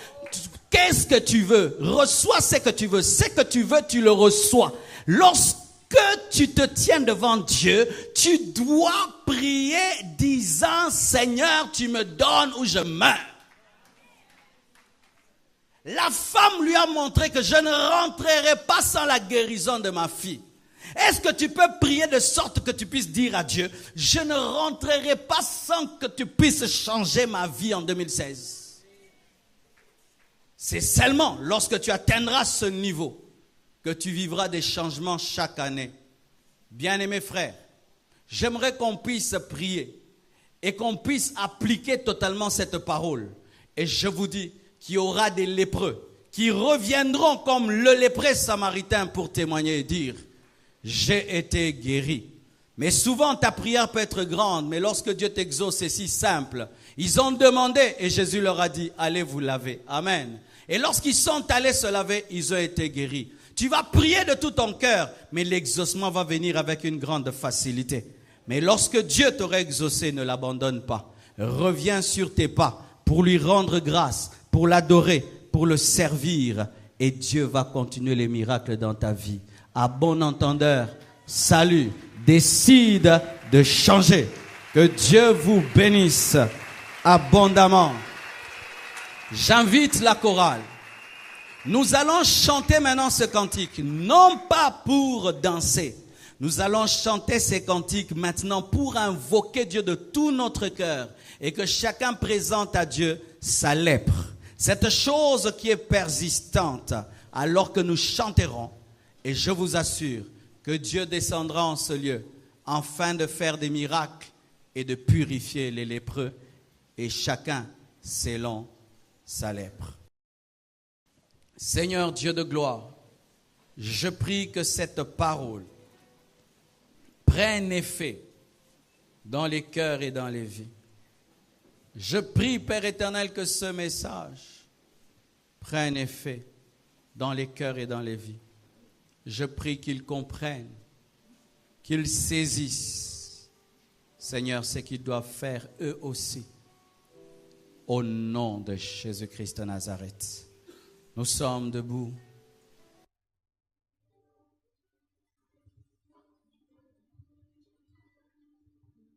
Qu'est-ce que tu veux? Reçois ce que tu veux. Ce que tu veux, tu le reçois. Lorsque tu te tiens devant Dieu, tu dois prier disant, Seigneur, tu me donnes ou je meurs. La femme lui a montré que je ne rentrerai pas sans la guérison de ma fille. Est-ce que tu peux prier de sorte que tu puisses dire à Dieu, je ne rentrerai pas sans que tu puisses changer ma vie en 2016? C'est seulement lorsque tu atteindras ce niveau que tu vivras des changements chaque année. Bien-aimés frères, j'aimerais qu'on puisse prier et qu'on puisse appliquer totalement cette parole. Et je vous dis qu'il y aura des lépreux qui reviendront comme le lépreux samaritain pour témoigner et dire, j'ai été guéri. Mais souvent ta prière peut être grande, mais lorsque Dieu t'exauce, c'est si simple. Ils ont demandé et Jésus leur a dit, allez vous laver. Amen. Et lorsqu'ils sont allés se laver, ils ont été guéris. Tu vas prier de tout ton cœur, mais l'exaucement va venir avec une grande facilité. Mais lorsque Dieu t'aura exaucé, ne l'abandonne pas. Reviens sur tes pas pour lui rendre grâce, pour l'adorer, pour le servir. Et Dieu va continuer les miracles dans ta vie. À bon entendeur, salut, décide de changer. Que Dieu vous bénisse abondamment. J'invite la chorale. Nous allons chanter maintenant ce cantique, non pas pour danser. Nous allons chanter ces cantiques maintenant pour invoquer Dieu de tout notre cœur et que chacun présente à Dieu sa lèpre. Cette chose qui est persistante alors que nous chanterons. Et je vous assure que Dieu descendra en ce lieu afin de faire des miracles et de purifier les lépreux et chacun selon sa lèpre. Seigneur Dieu de gloire, je prie que cette parole prenne effet dans les cœurs et dans les vies. Je prie, Père éternel, que ce message prenne effet dans les cœurs et dans les vies. Je prie qu'ils comprennent, qu'ils saisissent, Seigneur, ce qu'ils doivent faire eux aussi. Au nom de Jésus-Christ de Nazareth. Nous sommes debout.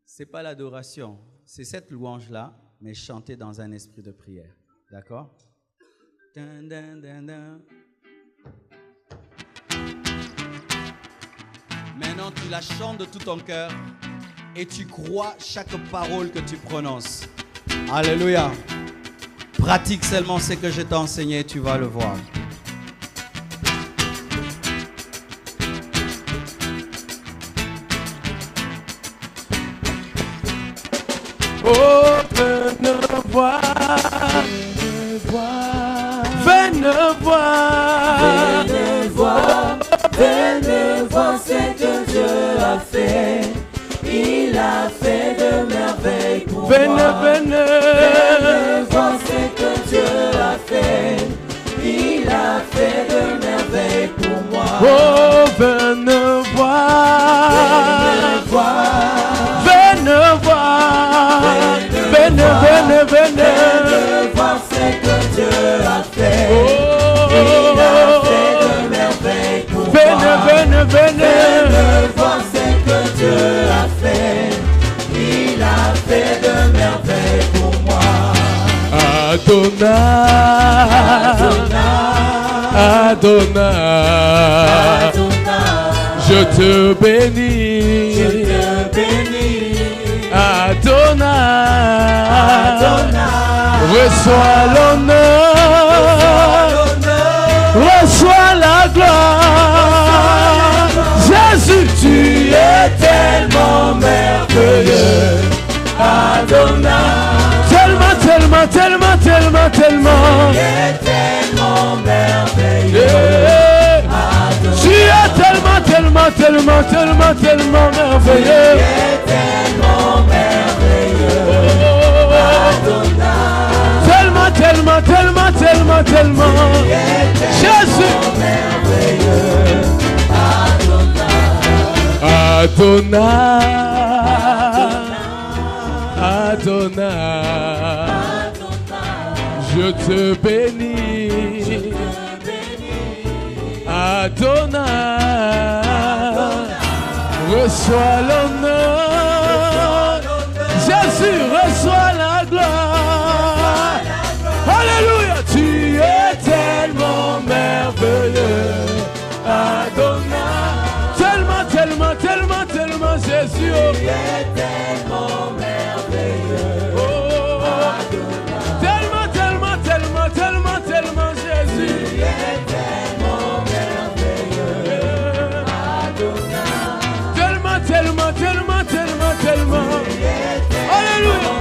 Ce n'est pas l'adoration, c'est cette louange-là, mais chantée dans un esprit de prière. D'accord? Dun, dun, dun, dun. Maintenant, tu la chantes de tout ton cœur et tu crois chaque parole que tu prononces. Alléluia. Pratique seulement ce que je t'ai enseigné, tu vas le voir. Oh, venez voir, venez voir, venez voir, venez voir ce que Dieu a fait. Il a fait de merveilles pour moi. Venez voir ce que Dieu a fait. Il a fait de merveilles pour moi. Oh, venez voir, venez voir, venez voir, venez voir ce que Dieu a fait. Il a fait de merveilles pour moi. Venez voir ce que Dieu a fait. Il a fait de merveilles pour moi. Adonai, Adonai, je te bénis, je te bénis. Reçois l'honneur, reçois la gloire. Jésus, tu es tellement merveilleux. Adonai, tellement, tellement, tellement, tellement, tellement. Tu es tellement merveilleux. Tu es tellement, tellement, tellement, tellement, tellement merveilleux. Tu es tellement merveilleux. Adonai. Tellement, tellement, tellement, tellement, tellement. Jésus. Merveilleux. Adonai. Adonai. Je te bénis. Adonai. Reçois l'honneur. Jésus, reçois la gloire. Alléluia, tu es tellement merveilleux. Adonai. Tellement, tellement, tellement, tellement, Jésus. Tu es tellement merveilleux. Oh, tellement, tellement, tellement, tellement, tellement, Jésus. Tu es tellement merveilleux. Adonai. Tellement, tellement, tellement, tellement, tellement. Alléluia.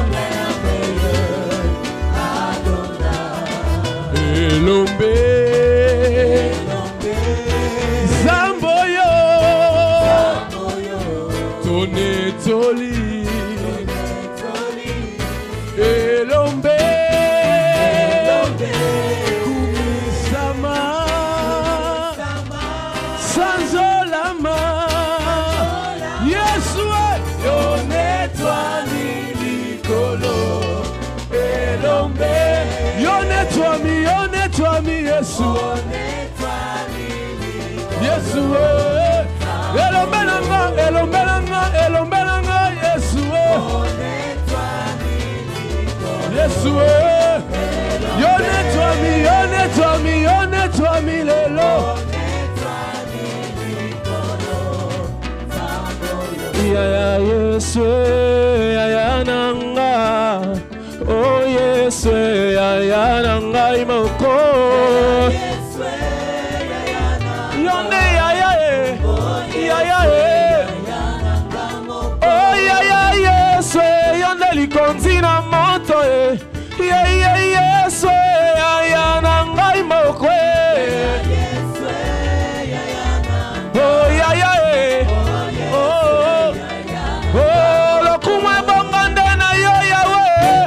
Elombe, Zamboyo, Tonetoli, Elombe, Kumisama, Sanzolama, Yesue, Yonetwani Likolo, Elombe, Yonetwami, Yonetwami, Yesu, Yesu, Elombe nanga, Elombe nanga, Elombe nanga, Yesu, Yesu, Yonetwami, Yonetwami, Yonetwami, lelo. Yaya Yesu, Yaya nanga, oh Yesu, Yaya nanga imoko. Yonde Yaya, Yaya, oh Yaya Yesu, Yonde likonzi na moto, Yaya Yesu, Yaya nanga imoko. Oh Yaya, oh lokumwe bongande na yo Yahweh.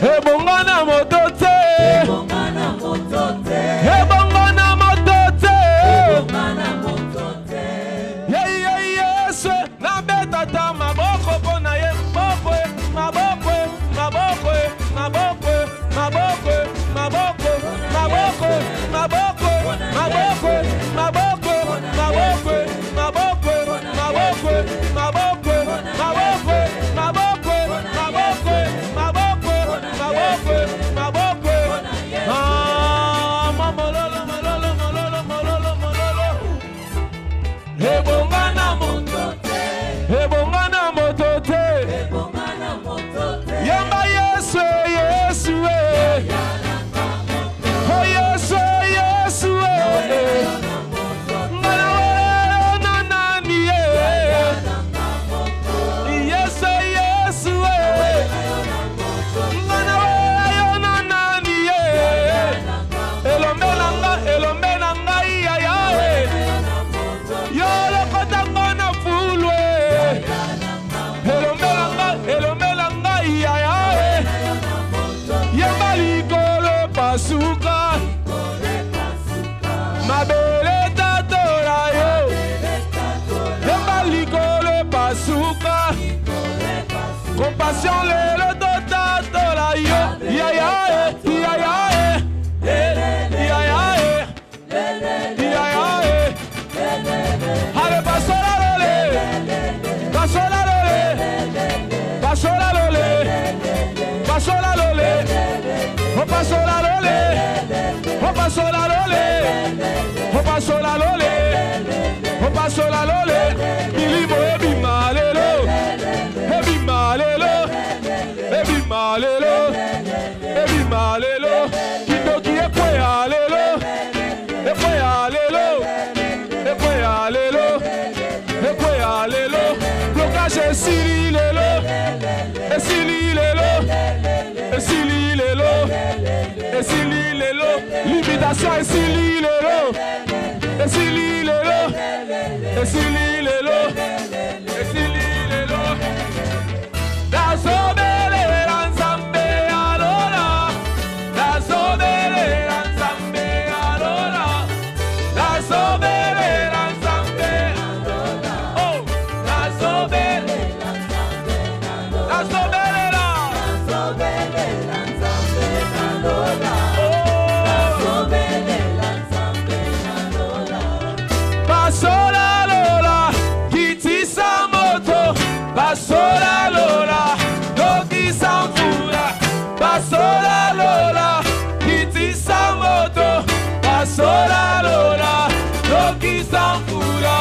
Ebongana motote, ebongana motote, ebongana motote, ebongana motote. Yes, na betata maboko pona ye maboko, maboko, maboko, maboko, maboko, maboko, maboko, maboko, maboko, maboko, maboko, maboko, maboko, maboko, maboko, maboko, maboko, maboko, maboko, ah, mamololo, mololo, mololo, mololo, mololo. Ebongana motote, ebongana motote, ebongana motote. Yamba Yesu, Yesu, oh Yesu, Yesu, ngana na nani, Yesu, Yesu, ngana na nani, elombe nanga, elombe nanga, yaya, yolo kotanga na fulwe, elombe nanga, yaya, yamba likolo pasuka, mabele tatora yo, yamba likolo pasuka, compassion lelo tatora yo, yaya, yaya, yaya, yaya, allez pasola lole, pasola lole, pasola lole, pasola lole, oh pasola lole, oh pasola lole, oh pasola lole, oh pasola lole, bilimo ebi malelo, ebi Salutations et Sili Lelo. Et Sili Lelo. Et Sili Lelo. Et Sili Lelo. La sobele Nzambe alora. La sobele Nzambe alora. La sobele Nzambe alora. Oh, la sobele Nzambe alora. La sobele la. La sobele Nzambe alora. Oh, la sobele Nzambe alora. Pasola lola, kitisa moto. Pasola lola, doki sanfura. Pasola lola, kitisa moto. Pasola lola, doki sanfura.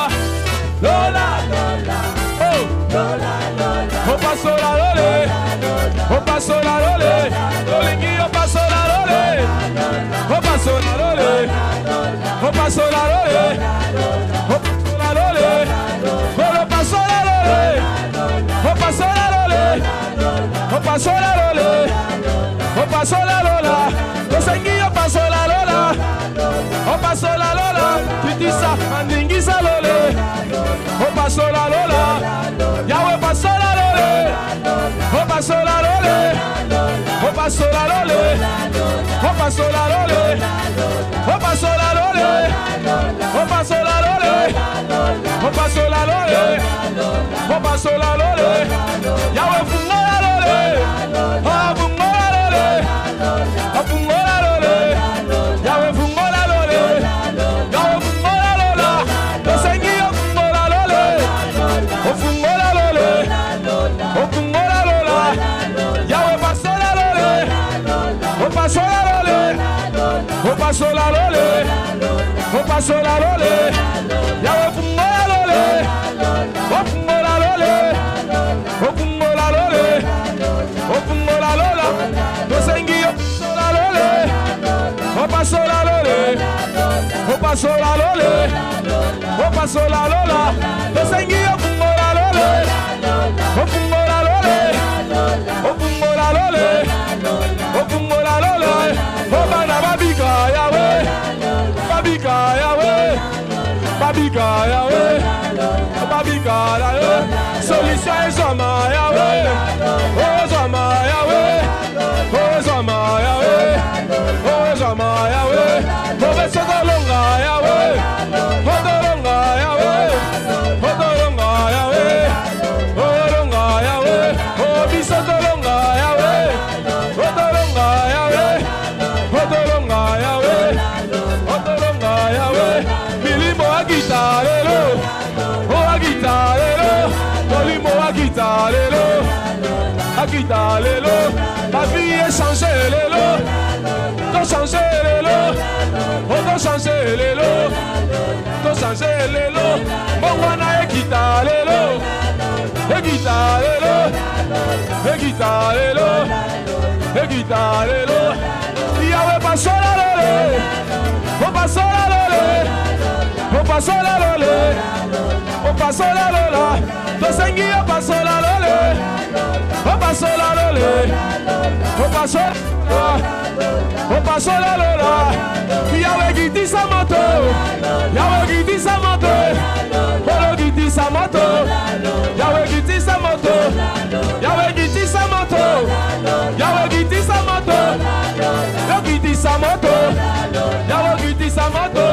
Lola lola, oh lola lola. Oh pasola lole, oh pasola lole. Dolingi oh pasola lole, oh pasola lole, oh pasola lole, oh pasola lole, oh pasola lole. Oh pasola lole, oh pasola lole, oh pasola lola, oh sengi oh pasola lola, oh pasola lola, kitisa mandingisa lole, oh pasola lola, Yahweh pasola lole, oh pasola lole, oh pasola lole, oh pasola lole, oh pasola lole, oh pasola lole, oh pasola lole, oh pasola lole. Yahweh fungola lole, oh fungola lole, oh fungola lole, Yahweh fungola lole, Yahweh fungola lola, oh sengi oh fungola lole, oh fungola lole, oh fungola lola, Yahweh pasola lole, oh pasola lole, oh pasola lole, oh pasola lole, Yahweh fungola lole, oh fungola lole. Opungola lole, opungola lola, dosengi opungola lole, opasola lole, opasola lole, opasola lola, dosengi opungola lole, opungola lole, opungola lole, opungola lole, obana babika Yahweh, babika Yahweh, babika Yahweh, babika Yahweh. Solution is Zama Yahweh, oh Zama Yahweh, oh Zama Yahweh, oh Zama Yahweh, oh Besodolonga Yahweh, oh Dolonga Yahweh, oh Dolonga Yahweh, oh Dolonga Yahweh, oh Bisodolonga Yahweh, oh Dolonga Yahweh, oh Dolonga Yahweh, oh Dolonga Yahweh, Bilimo Agita lelo, oh Agita lelo. Olimo Agita lelo, Agita lelo, ma vie est changée lelo, t'as changé lelo, oh t'as changé lelo, t'as changé lelo, bon wana Agita lelo, Agita lelo, Agita lelo, Agita lelo, Yahweh pasola lole, oh pasola lole, oh pasola lole, oh pasola lola. Dosengi oh pasola lole, oh pasola lole, oh pasola lola, oh pasola lola. Yahweh giti sa moto, Yahweh giti sa moto, Polo giti sa moto, Yahweh giti sa moto, Yahweh giti sa moto, Yahweh giti sa moto, Yahweh giti sa moto, Yahweh giti sa moto.